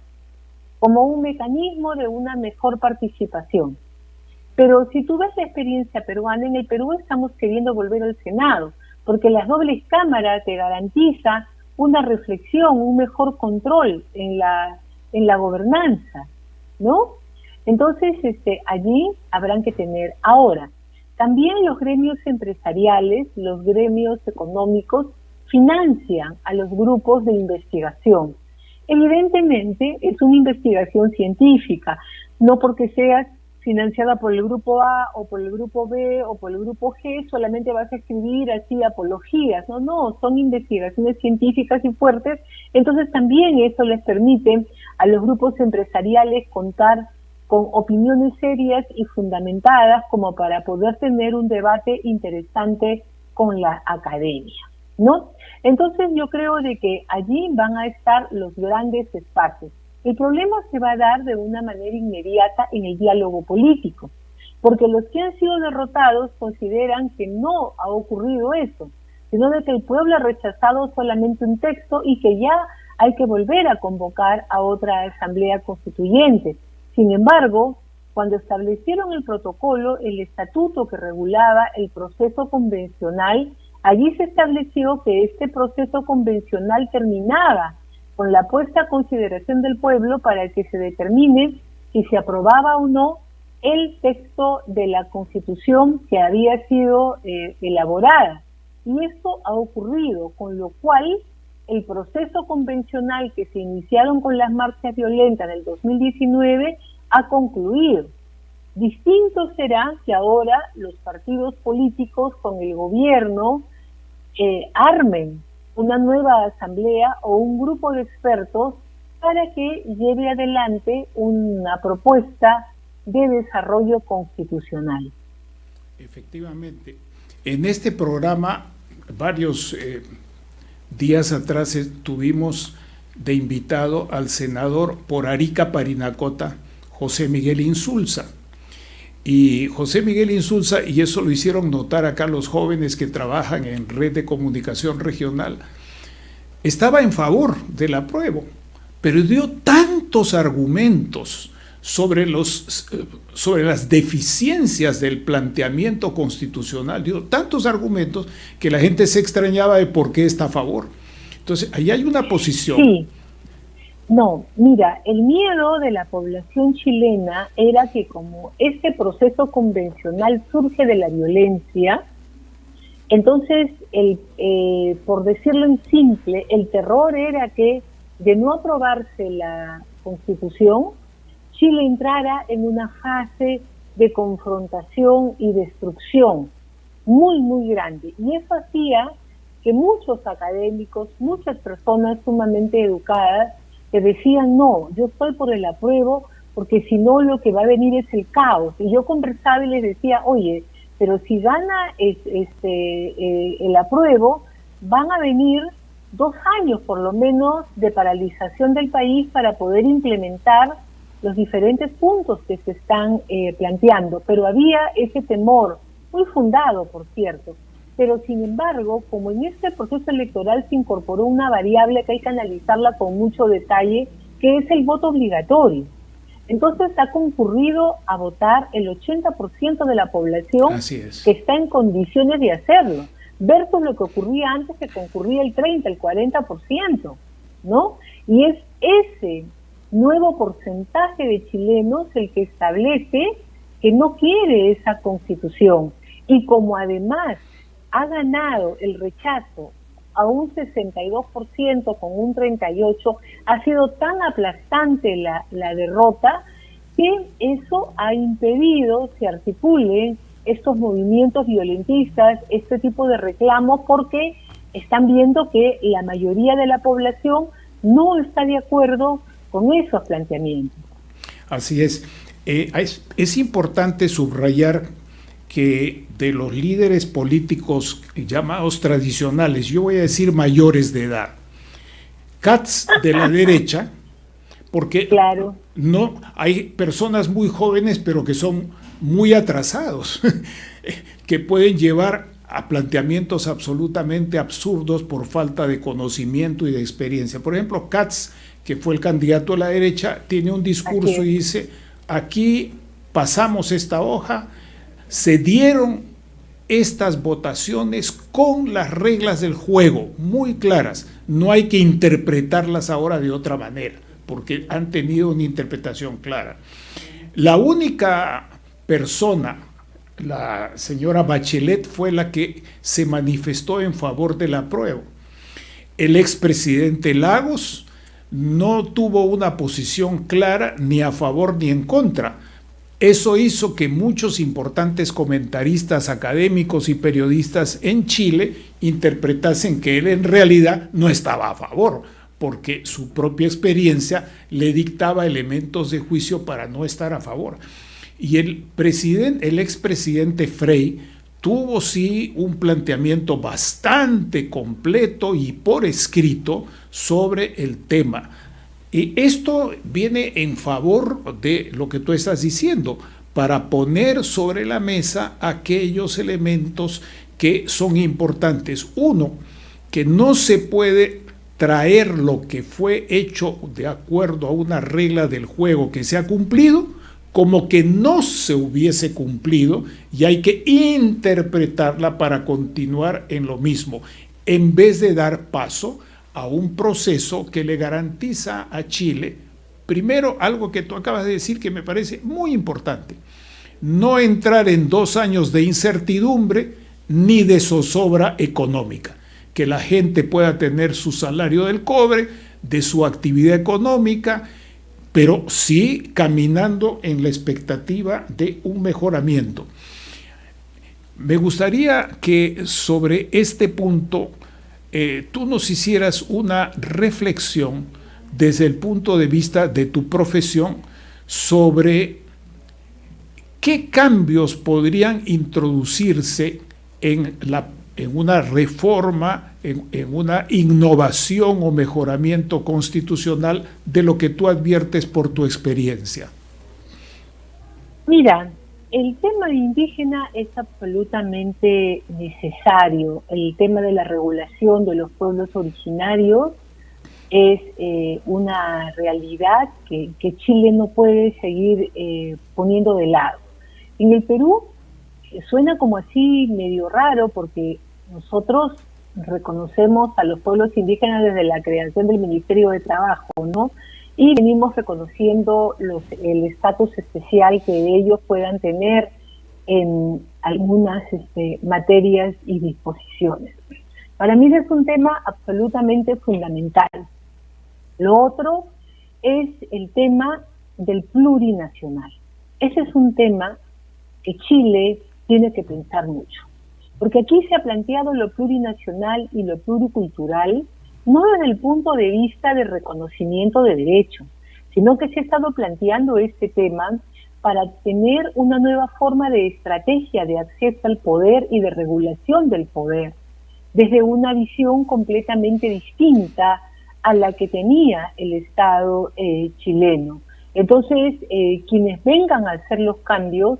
como un mecanismo de una mejor participación. Pero si tú ves la experiencia peruana, en el Perú estamos queriendo volver al Senado, porque las dobles cámaras te garantiza una reflexión, un mejor control en la gobernanza, ¿no? Entonces, allí habrán que tener. Ahora, también los gremios empresariales, los gremios económicos, financian a los grupos de investigación. Evidentemente, es una investigación científica, no porque seas financiada por el grupo A o por el grupo B o por el grupo G, solamente vas a escribir así apologías, no, son investigaciones científicas y fuertes. Entonces también eso les permite a los grupos empresariales contar con opiniones serias y fundamentadas como para poder tener un debate interesante con la academia, ¿no? Entonces yo creo de que allí van a estar los grandes espacios. El problema se va a dar de una manera inmediata en el diálogo político, porque los que han sido derrotados consideran que no ha ocurrido eso, sino de que el pueblo ha rechazado solamente un texto y que ya hay que volver a convocar a otra asamblea constituyente. Sin embargo, cuando establecieron el protocolo, el estatuto que regulaba el proceso convencional, allí se estableció que este proceso convencional terminaba con la puesta a consideración del pueblo para que se determine si se aprobaba o no el texto de la Constitución que había sido elaborada. Y esto ha ocurrido, con lo cual el proceso convencional que se iniciaron con las marchas violentas del 2019 ha concluido. Distinto será que ahora los partidos políticos con el gobierno armen una nueva asamblea o un grupo de expertos para que lleve adelante una propuesta de desarrollo constitucional.
Efectivamente. En este programa, varios días atrás tuvimos de invitado al senador por Arica Parinacota, José Miguel Insulza. Y José Miguel Insulza, y eso lo hicieron notar acá los jóvenes que trabajan en red de comunicación regional, estaba en favor del apruebo, pero dio tantos argumentos sobre las deficiencias del planteamiento constitucional, dio tantos argumentos que la gente se extrañaba de por qué está a favor. Entonces, ahí hay una posición.
Sí. No, mira, el miedo de la población chilena era que como este proceso convencional surge de la violencia, entonces, por decirlo en simple, el terror era que de no aprobarse la Constitución, Chile entrara en una fase de confrontación y destrucción muy, muy grande. Y eso hacía que muchos académicos, muchas personas sumamente educadas, que decían, no, yo estoy por el apruebo, porque si no lo que va a venir es el caos. Y yo conversaba y les decía, oye, pero si gana el apruebo, van a venir 2 años por lo menos de paralización del país para poder implementar los diferentes puntos que se están planteando. Pero había ese temor, muy fundado, por cierto. Pero sin embargo, como en este proceso electoral se incorporó una variable que hay que analizarla con mucho detalle, que es el voto obligatorio. Entonces ha concurrido a votar el 80% de la población que está en condiciones de hacerlo, versus lo que ocurría antes, que concurría el 30, el 40%, ¿no? Y es ese nuevo porcentaje de chilenos el que establece que no quiere esa constitución. Y como además ha ganado el rechazo a un 62% con un 38%, ha sido tan aplastante la derrota que eso ha impedido se articulen estos movimientos violentistas, este tipo de reclamos, porque están viendo que la mayoría de la población no está de acuerdo con esos planteamientos.
Así es. Es importante subrayar que de los líderes políticos llamados tradicionales, yo voy a decir mayores de edad, Katz de la derecha, porque claro, no hay personas muy jóvenes pero que son muy atrasados, que pueden llevar a planteamientos absolutamente absurdos por falta de conocimiento y de experiencia. Por ejemplo, Katz, que fue el candidato a la derecha, tiene un discurso y dice, aquí pasamos esta hoja, se dieron estas votaciones con las reglas del juego muy claras, no hay que interpretarlas ahora de otra manera, porque han tenido una interpretación clara. La única persona, la señora Bachelet, fue la que se manifestó en favor del apruebo. El expresidente Lagos no tuvo una posición clara ni a favor ni en contra. Eso hizo que muchos importantes comentaristas académicos y periodistas en Chile interpretasen que él en realidad no estaba a favor, porque su propia experiencia le dictaba elementos de juicio para no estar a favor. Y el expresidente Frei tuvo sí un planteamiento bastante completo y por escrito sobre el tema. Y esto viene en favor de lo que tú estás diciendo, para poner sobre la mesa aquellos elementos que son importantes. Uno, que no se puede traer lo que fue hecho de acuerdo a una regla del juego que se ha cumplido, como que no se hubiese cumplido, y hay que interpretarla para continuar en lo mismo, en vez de dar paso a un proceso que le garantiza a Chile, primero, algo que tú acabas de decir que me parece muy importante, no entrar en 2 años de incertidumbre ni de zozobra económica, que la gente pueda tener su salario del cobre, de su actividad económica, pero sí caminando en la expectativa de un mejoramiento. Me gustaría que sobre este punto tú nos hicieras una reflexión desde el punto de vista de tu profesión sobre qué cambios podrían introducirse en una reforma, en una innovación o mejoramiento constitucional de lo que tú adviertes por tu experiencia.
Mira, El tema indígena es absolutamente necesario. El tema de la regulación de los pueblos originarios es una realidad que Chile no puede seguir poniendo de lado. En el Perú suena como así medio raro porque nosotros reconocemos a los pueblos indígenas desde la creación del Ministerio de Trabajo, ¿no? Y venimos reconociendo el estatus especial que ellos puedan tener en algunas materias y disposiciones. Para mí ese es un tema absolutamente fundamental. Lo otro es el tema del plurinacional. Ese es un tema que Chile tiene que pensar mucho, porque aquí se ha planteado lo plurinacional y lo pluricultural no desde el punto de vista de reconocimiento de derechos, sino que se ha estado planteando este tema para tener una nueva forma de estrategia de acceso al poder y de regulación del poder, desde una visión completamente distinta a la que tenía el Estado chileno. Entonces, quienes vengan a hacer los cambios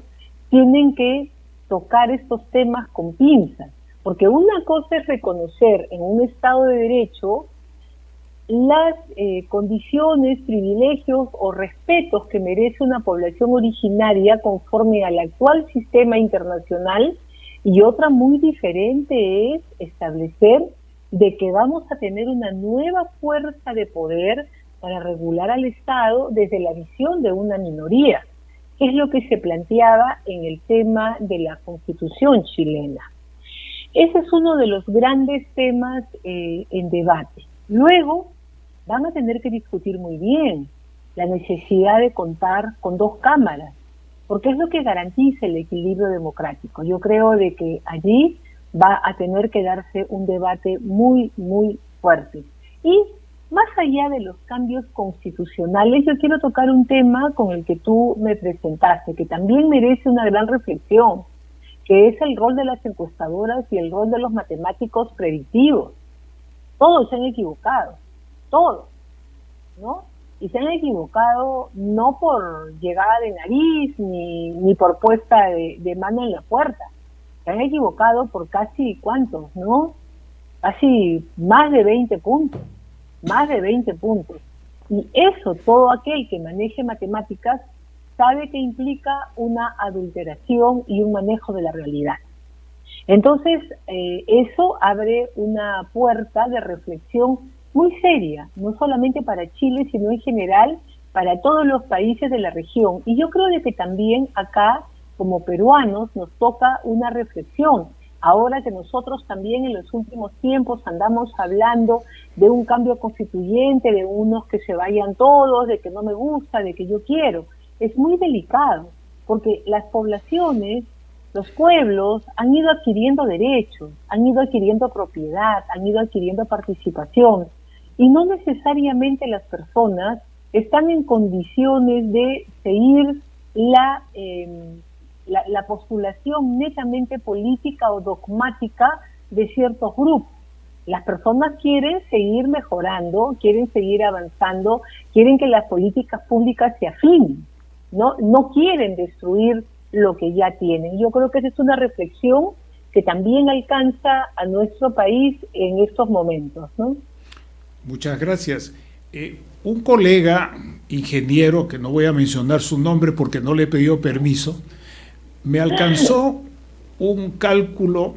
tienen que tocar estos temas con pinzas, porque una cosa es reconocer en un Estado de Derecho las condiciones, privilegios o respetos que merece una población originaria conforme al actual sistema internacional, y otra muy diferente es establecer de que vamos a tener una nueva fuerza de poder para regular al Estado desde la visión de una minoría, que es lo que se planteaba en el tema de la Constitución chilena. Ese es uno de los grandes temas en debate. Luego van a tener que discutir muy bien la necesidad de contar con 2 cámaras, porque es lo que garantiza el equilibrio democrático. Yo creo de que allí va a tener que darse un debate muy, muy fuerte. Y más allá de los cambios constitucionales, yo quiero tocar un tema con el que tú me presentaste, que también merece una gran reflexión, que es el rol de las encuestadoras y el rol de los matemáticos predictivos. Todos se han equivocado, todos, ¿no? Y se han equivocado no por llegada de nariz ni por puesta de mano en la puerta. Se han equivocado por casi, ¿cuántos, no? Casi más de 20 puntos. Más de 20 puntos. Y eso, todo aquel que maneje matemáticas sabe que implica una adulteración y un manejo de la realidad. Entonces, eso abre una puerta de reflexión muy seria, no solamente para Chile, sino en general para todos los países de la región. Y yo creo de que también acá, como peruanos, nos toca una reflexión. Ahora que nosotros también en los últimos tiempos andamos hablando de un cambio constituyente, de unos que se vayan todos, de que no me gusta, de que yo quiero, es muy delicado, porque las poblaciones, los pueblos han ido adquiriendo derechos, han ido adquiriendo propiedad, han ido adquiriendo participación, y no necesariamente las personas están en condiciones de seguir la postulación netamente política o dogmática de ciertos grupos. Las personas quieren seguir mejorando, quieren seguir avanzando, quieren que las políticas públicas se afinen, no quieren destruir lo que ya tienen. Yo creo que esa es una reflexión que también alcanza a nuestro país en estos momentos, ¿no?
Muchas gracias. Un colega ingeniero, que no voy a mencionar su nombre porque no le pidió permiso, me alcanzó un cálculo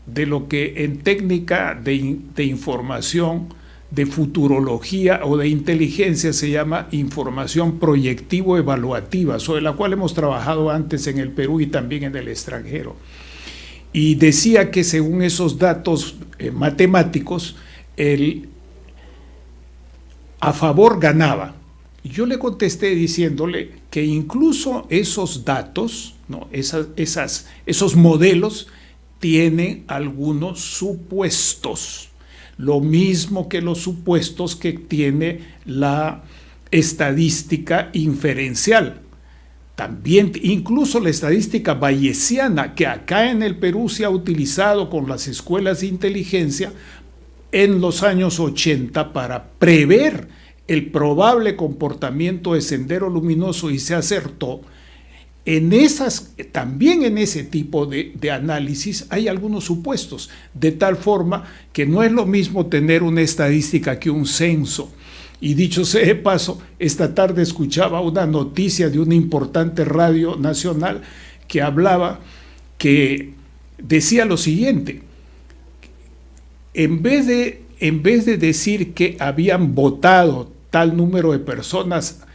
de lo que en técnica de información, de futurología o de inteligencia se llama información proyectivo-evaluativa, sobre la cual hemos trabajado antes en el Perú y también en el extranjero. Y decía que según esos datos matemáticos, a favor ganaba. Y yo le contesté diciéndole que incluso esos datos, ¿no? esos modelos tienen algunos supuestos, lo mismo que los supuestos que tiene la estadística inferencial. También incluso la estadística bayesiana, que acá en el Perú se ha utilizado con las escuelas de inteligencia en los años 80 para prever el probable comportamiento de Sendero Luminoso, y se acertó. también en ese tipo de análisis hay algunos supuestos, de tal forma que no es lo mismo tener una estadística que un censo. Y dicho sea de paso, esta tarde escuchaba una noticia de una importante radio nacional que hablaba, que decía lo siguiente: en vez de decir que habían votado tal número de personas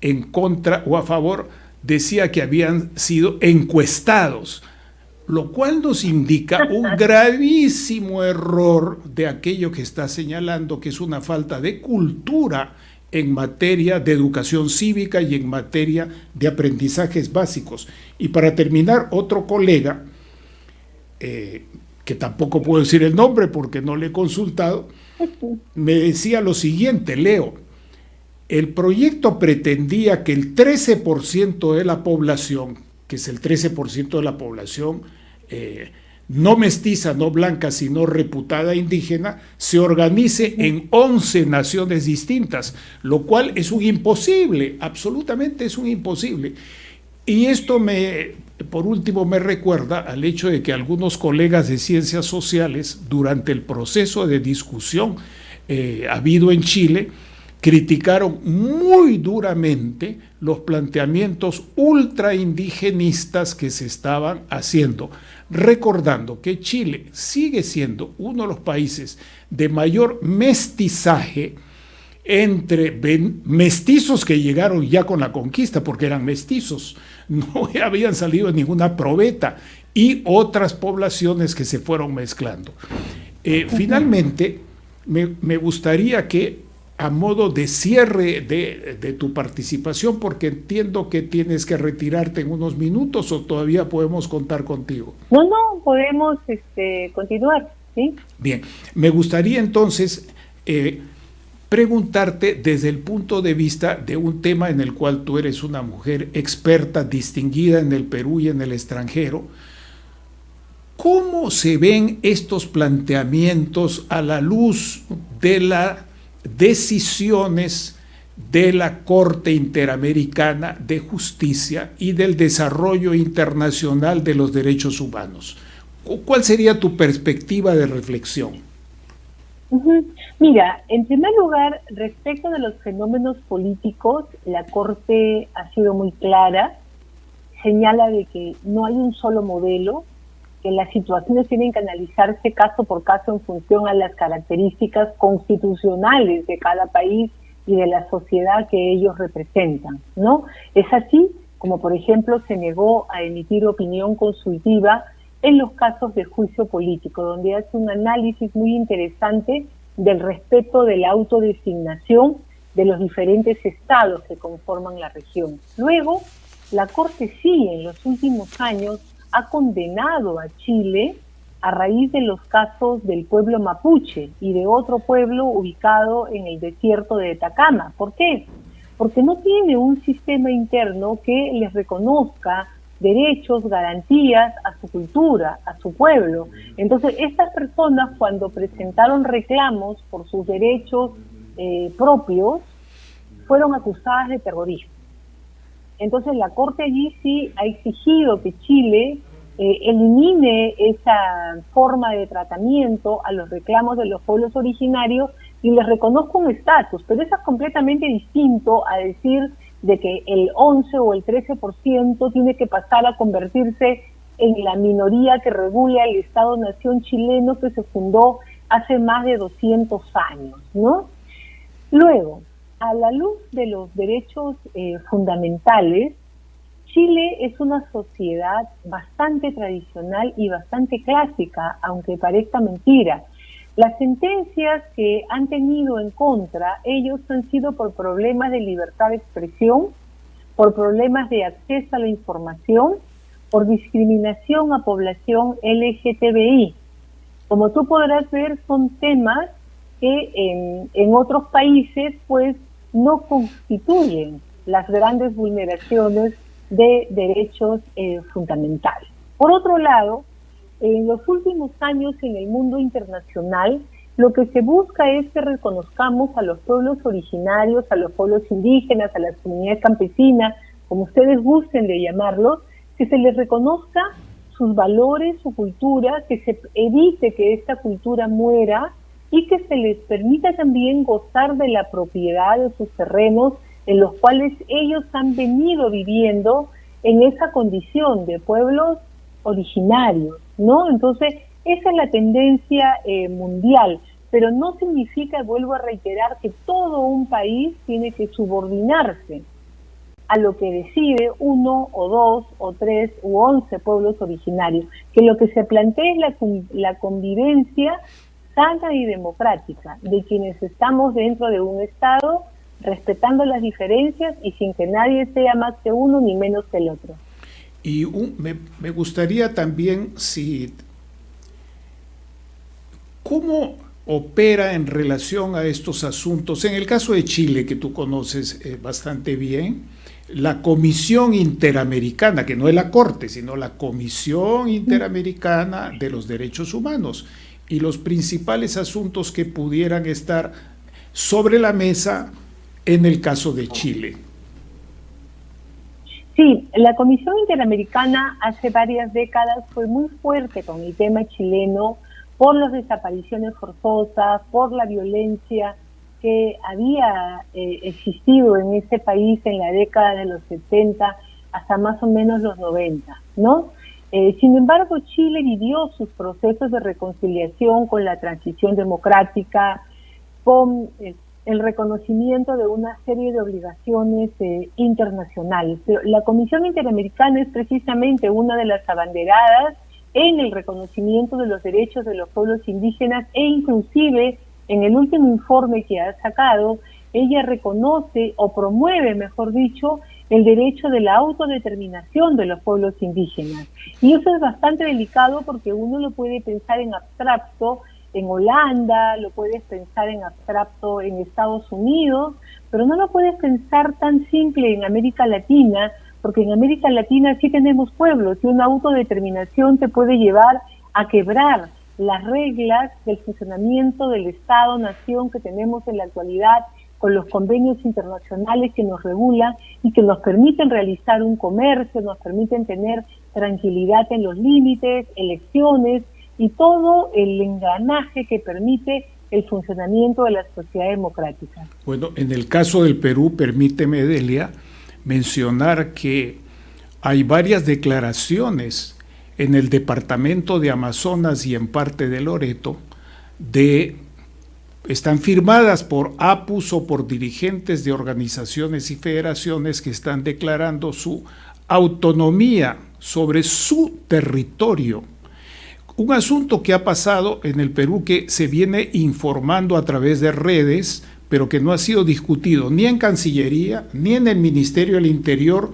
en contra o a favor, decía que habían sido encuestados, lo cual nos indica un gravísimo error de aquello que está señalando, que es una falta de cultura en materia de educación cívica y en materia de aprendizajes básicos. Y para terminar, otro colega, que tampoco puedo decir el nombre porque no le he consultado, me decía lo siguiente: Leo, el proyecto pretendía que el 13% de la población, que es el 13% de la población no mestiza, no blanca, sino reputada indígena, se organice en 11 naciones distintas, lo cual es un imposible, absolutamente es un imposible. Y esto por último, me recuerda al hecho de que algunos colegas de ciencias sociales, durante el proceso de discusión habido en Chile, criticaron muy duramente los planteamientos ultraindigenistas que se estaban haciendo, recordando que Chile sigue siendo uno de los países de mayor mestizaje entre mestizos que llegaron ya con la conquista, porque eran mestizos, no habían salido de ninguna probeta, y otras poblaciones que se fueron mezclando. Finalmente, me gustaría que, a modo de cierre de tu participación, porque entiendo que tienes que retirarte en unos minutos, o todavía podemos contar contigo.
No, podemos continuar, ¿sí?
Bien, me gustaría entonces preguntarte desde el punto de vista de un tema en el cual tú eres una mujer experta, distinguida en el Perú y en el extranjero. ¿Cómo se ven estos planteamientos a la luz de las decisiones de la Corte Interamericana de Justicia y del desarrollo internacional de los derechos humanos? ¿Cuál sería tu perspectiva de reflexión?
Mira, en primer lugar, respecto de los fenómenos políticos, la Corte ha sido muy clara, señala de que no hay un solo modelo, que las situaciones tienen que analizarse caso por caso en función a las características constitucionales de cada país y de la sociedad que ellos representan, ¿no? Es así como, por ejemplo, se negó a emitir opinión consultiva en los casos de juicio político, donde hace un análisis muy interesante del respeto de la autodesignación de los diferentes estados que conforman la región. Luego, la Corte sí, en los últimos años, ha condenado a Chile a raíz de los casos del pueblo mapuche y de otro pueblo ubicado en el desierto de Atacama. ¿Por qué? Porque no tiene un sistema interno que les reconozca derechos, garantías a su cultura, a su pueblo. Entonces, estas personas, cuando presentaron reclamos por sus derechos propios, fueron acusadas de terrorismo. Entonces, la Corte allí sí ha exigido que Chile elimine esa forma de tratamiento a los reclamos de los pueblos originarios y les reconozca un estatus, pero eso es completamente distinto a decir de que el 11 o el 13% tiene que pasar a convertirse en la minoría que regula el Estado-Nación chileno que se fundó hace más de 200 años, ¿no? Luego, a la luz de los derechos fundamentales, Chile es una sociedad bastante tradicional y bastante clásica, aunque parezca mentira. Las sentencias que han tenido en contra, ellos han sido por problemas de libertad de expresión, por problemas de acceso a la información, por discriminación a población LGTBI. Como tú podrás ver, son temas que en otros países pues no constituyen las grandes vulneraciones de derechos fundamentales. Por otro lado, en los últimos años en el mundo internacional, lo que se busca es que reconozcamos a los pueblos originarios, a los pueblos indígenas, a las comunidades campesinas como ustedes gusten de llamarlos, que se les reconozca sus valores, su cultura, que se evite que esta cultura muera y que se les permita también gozar de la propiedad de sus terrenos en los cuales ellos han venido viviendo en esa condición de pueblos originarios, ¿no? Entonces, esa es la tendencia mundial, pero no significa, vuelvo a reiterar, que todo un país tiene que subordinarse a lo que decide 1 o 2 o 3 u 11 pueblos originarios, que lo que se plantea es la convivencia sana y democrática de quienes estamos dentro de un Estado, respetando las diferencias y sin que nadie sea más que uno ni menos que el otro.
Y me gustaría también ¿cómo opera en relación a estos asuntos? En el caso de Chile, que tú conoces bastante bien, la Comisión Interamericana, que no es la Corte, sino la Comisión Interamericana de los Derechos Humanos, y los principales asuntos que pudieran estar sobre la mesa en el caso de Chile.
Sí, la Comisión Interamericana hace varias décadas fue muy fuerte con el tema chileno por las desapariciones forzosas, por la violencia que había existido en ese país en la década de los 70 hasta más o menos los 90, ¿no? Sin embargo, Chile vivió sus procesos de reconciliación con la transición democrática, con el reconocimiento de una serie de obligaciones internacionales. Pero la Comisión Interamericana es precisamente una de las abanderadas en el reconocimiento de los derechos de los pueblos indígenas e inclusive en el último informe que ha sacado, ella reconoce o promueve, mejor dicho, el derecho de la autodeterminación de los pueblos indígenas. Y eso es bastante delicado porque uno lo puede pensar en abstracto en Holanda, lo puedes pensar en abstracto en Estados Unidos, pero no lo puedes pensar tan simple en América Latina, porque en América Latina sí tenemos pueblos y una autodeterminación te puede llevar a quebrar las reglas del funcionamiento del Estado-nación que tenemos en la actualidad con los convenios internacionales que nos regulan y que nos permiten realizar un comercio, nos permiten tener tranquilidad en los límites, elecciones y todo el engranaje que permite el funcionamiento de la sociedad democrática.
Bueno, en el caso del Perú, permíteme, Delia, mencionar que hay varias declaraciones en el departamento de Amazonas y en parte de Loreto están firmadas por APUS o por dirigentes de organizaciones y federaciones que están declarando su autonomía sobre su territorio. Un asunto que ha pasado en el Perú que se viene informando a través de redes, pero que no ha sido discutido ni en Cancillería, ni en el Ministerio del Interior,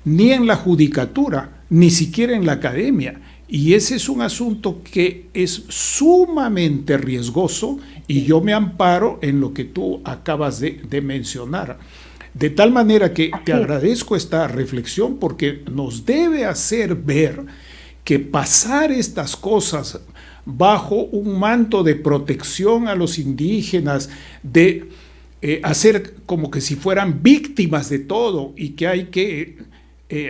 ni en la Judicatura, ni siquiera en la academia. Y ese es un asunto que es sumamente riesgoso y yo me amparo en lo que tú acabas de mencionar. De tal manera que te agradezco esta reflexión porque nos debe hacer ver que pasar estas cosas bajo un manto de protección a los indígenas, de hacer como que si fueran víctimas de todo y que hay que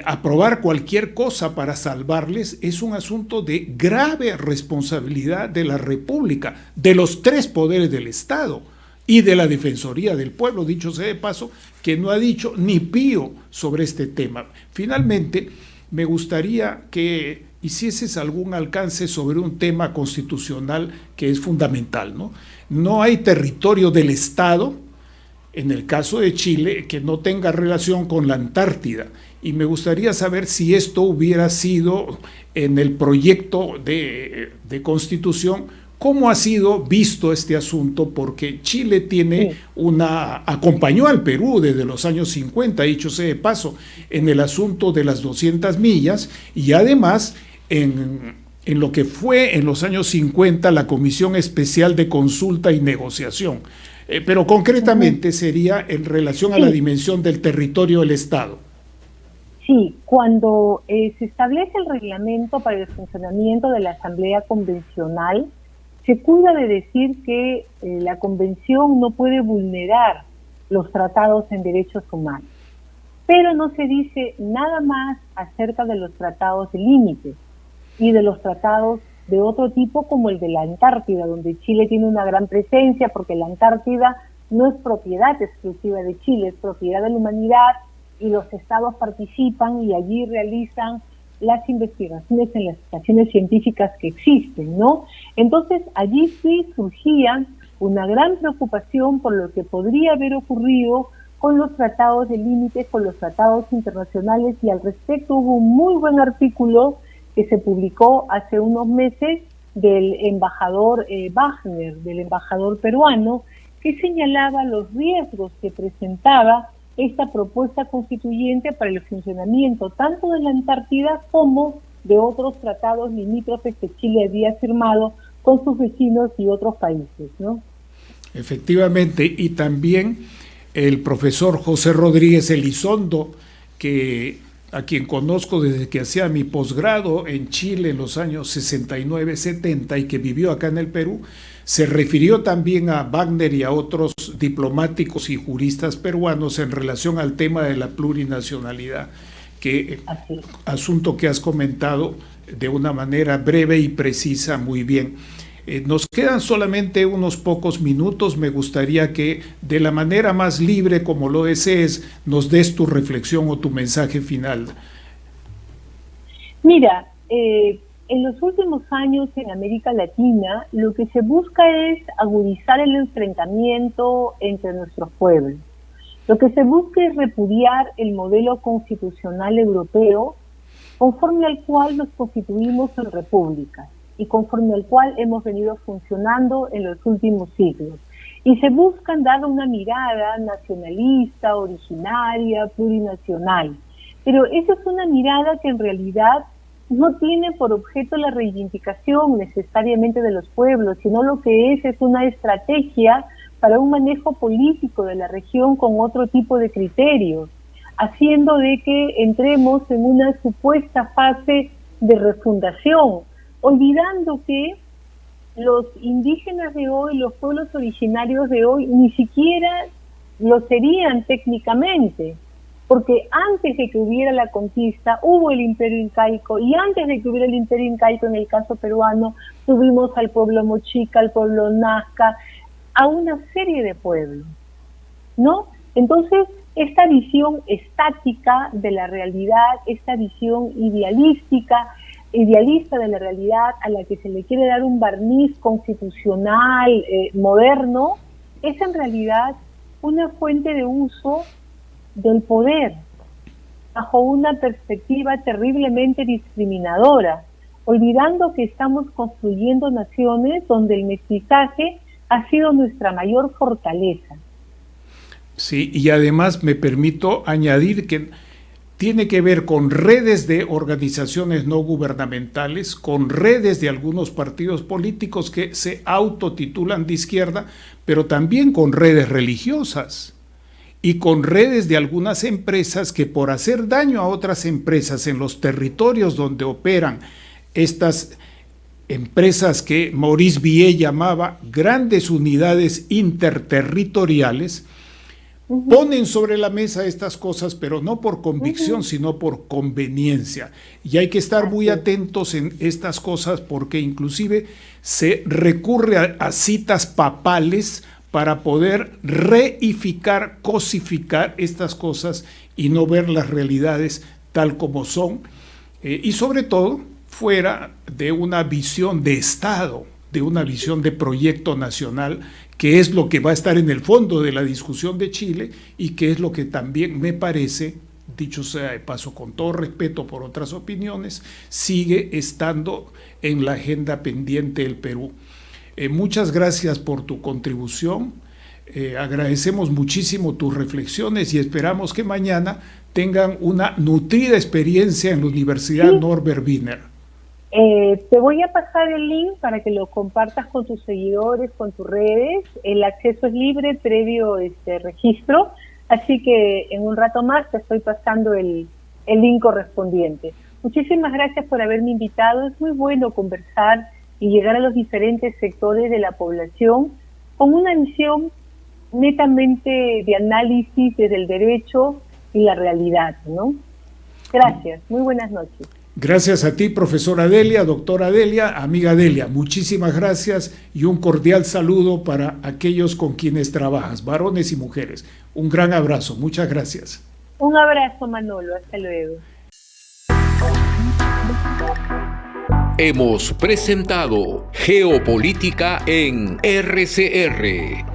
aprobar cualquier cosa para salvarles, es un asunto de grave responsabilidad de la República, de los tres poderes del Estado y de la Defensoría del Pueblo, dicho sea de paso, que no ha dicho ni pío sobre este tema. Finalmente, me gustaría que hicieses algún alcance sobre un tema constitucional que es fundamental, ¿no? No hay territorio del Estado, en el caso de Chile, que no tenga relación con la Antártida. Y me gustaría saber si esto hubiera sido en el proyecto de constitución, ¿cómo ha sido visto este asunto? Porque Chile tiene acompañó al Perú desde los años 50, dicho sea de paso, en el asunto de las 200 millas y además en lo que fue en los años 50 la Comisión Especial de Consulta y Negociación. Pero concretamente sería en relación a la dimensión del territorio del Estado.
Sí, cuando se establece el reglamento para el funcionamiento de la Asamblea Convencional, se cuida de decir que la Convención no puede vulnerar los tratados en derechos humanos. pero no se dice nada más acerca de los tratados de límites y de los tratados de otro tipo como el de la Antártida, donde Chile tiene una gran presencia, porque la Antártida no es propiedad exclusiva de Chile, es propiedad de la humanidad, y los estados participan y allí realizan las investigaciones en las estaciones científicas que existen, ¿no? Entonces allí sí surgía una gran preocupación por lo que podría haber ocurrido con los tratados de límites, con los tratados internacionales, y al respecto hubo un muy buen artículo que se publicó hace unos meses del embajador Wagner, del embajador peruano, que señalaba los riesgos que presentaba esta propuesta constituyente para el funcionamiento tanto de la Antártida como de otros tratados limítrofes que Chile había firmado con sus vecinos y otros países, ¿no?
Efectivamente, y también el profesor José Rodríguez Elizondo, a quien conozco desde que hacía mi posgrado en Chile en los años 69-70 y que vivió acá en el Perú, se refirió también a Wagner y a otros diplomáticos y juristas peruanos en relación al tema de la plurinacionalidad, asunto que has comentado de una manera breve y precisa muy bien. Nos quedan solamente unos pocos minutos. Me gustaría que de la manera más libre como lo desees nos des tu reflexión o tu mensaje final.
Mira, en los últimos años en América Latina lo que se busca es agudizar el enfrentamiento entre nuestros pueblos. Lo que se busca es repudiar el modelo constitucional europeo conforme al cual nos constituimos en repúblicas y conforme al cual hemos venido funcionando en los últimos siglos. Y se buscan dar una mirada nacionalista, originaria, plurinacional. Pero esa es una mirada que en realidad no tiene por objeto la reivindicación necesariamente de los pueblos, sino lo que es una estrategia para un manejo político de la región con otro tipo de criterios, haciendo de que entremos en una supuesta fase de refundación, olvidando que los indígenas de hoy, los pueblos originarios de hoy, ni siquiera lo serían técnicamente, porque antes de que hubiera la conquista, hubo el imperio incaico, y antes de que hubiera el imperio incaico, en el caso peruano, tuvimos al pueblo mochica, al pueblo nazca, a una serie de pueblos, ¿no? Entonces, esta visión estática de la realidad, esta visión idealista de la realidad a la que se le quiere dar un barniz constitucional moderno, es en realidad una fuente de uso del poder bajo una perspectiva terriblemente discriminadora, olvidando que estamos construyendo naciones donde el mestizaje ha sido nuestra mayor fortaleza.
Sí, y además me permito añadir que tiene que ver con redes de organizaciones no gubernamentales, con redes de algunos partidos políticos que se autotitulan de izquierda, pero también con redes religiosas y con redes de algunas empresas que, por hacer daño a otras empresas en los territorios donde operan estas empresas que Maurice Villé llamaba grandes unidades interterritoriales, ponen sobre la mesa estas cosas, pero no por convicción, sino por conveniencia. Y hay que estar muy atentos en estas cosas, porque inclusive se recurre a citas papales para poder reificar, cosificar estas cosas y no ver las realidades tal como son, y sobre todo fuera de una visión de Estado, de una visión de proyecto nacional, que es lo que va a estar en el fondo de la discusión de Chile y que es lo que también me parece, dicho sea de paso con todo respeto por otras opiniones, sigue estando en la agenda pendiente del Perú. Muchas gracias por tu contribución, agradecemos muchísimo tus reflexiones y esperamos que mañana tengan una nutrida experiencia en la Universidad Norbert Wiener.
Te voy a pasar el link para que lo compartas con tus seguidores, con tus redes. El acceso es libre previo registro, así que en un rato más te estoy pasando el link correspondiente. Muchísimas gracias por haberme invitado. Es muy bueno conversar y llegar a los diferentes sectores de la población con una visión netamente de análisis desde el derecho y la realidad, ¿no? Gracias, muy buenas noches.
Gracias a ti, profesora Delia, doctora Delia, amiga Delia. Muchísimas gracias y un cordial saludo para aquellos con quienes trabajas, varones y mujeres. Un gran abrazo, muchas gracias.
Un abrazo, Manolo, hasta luego.
Hemos presentado Geopolítica en RCR.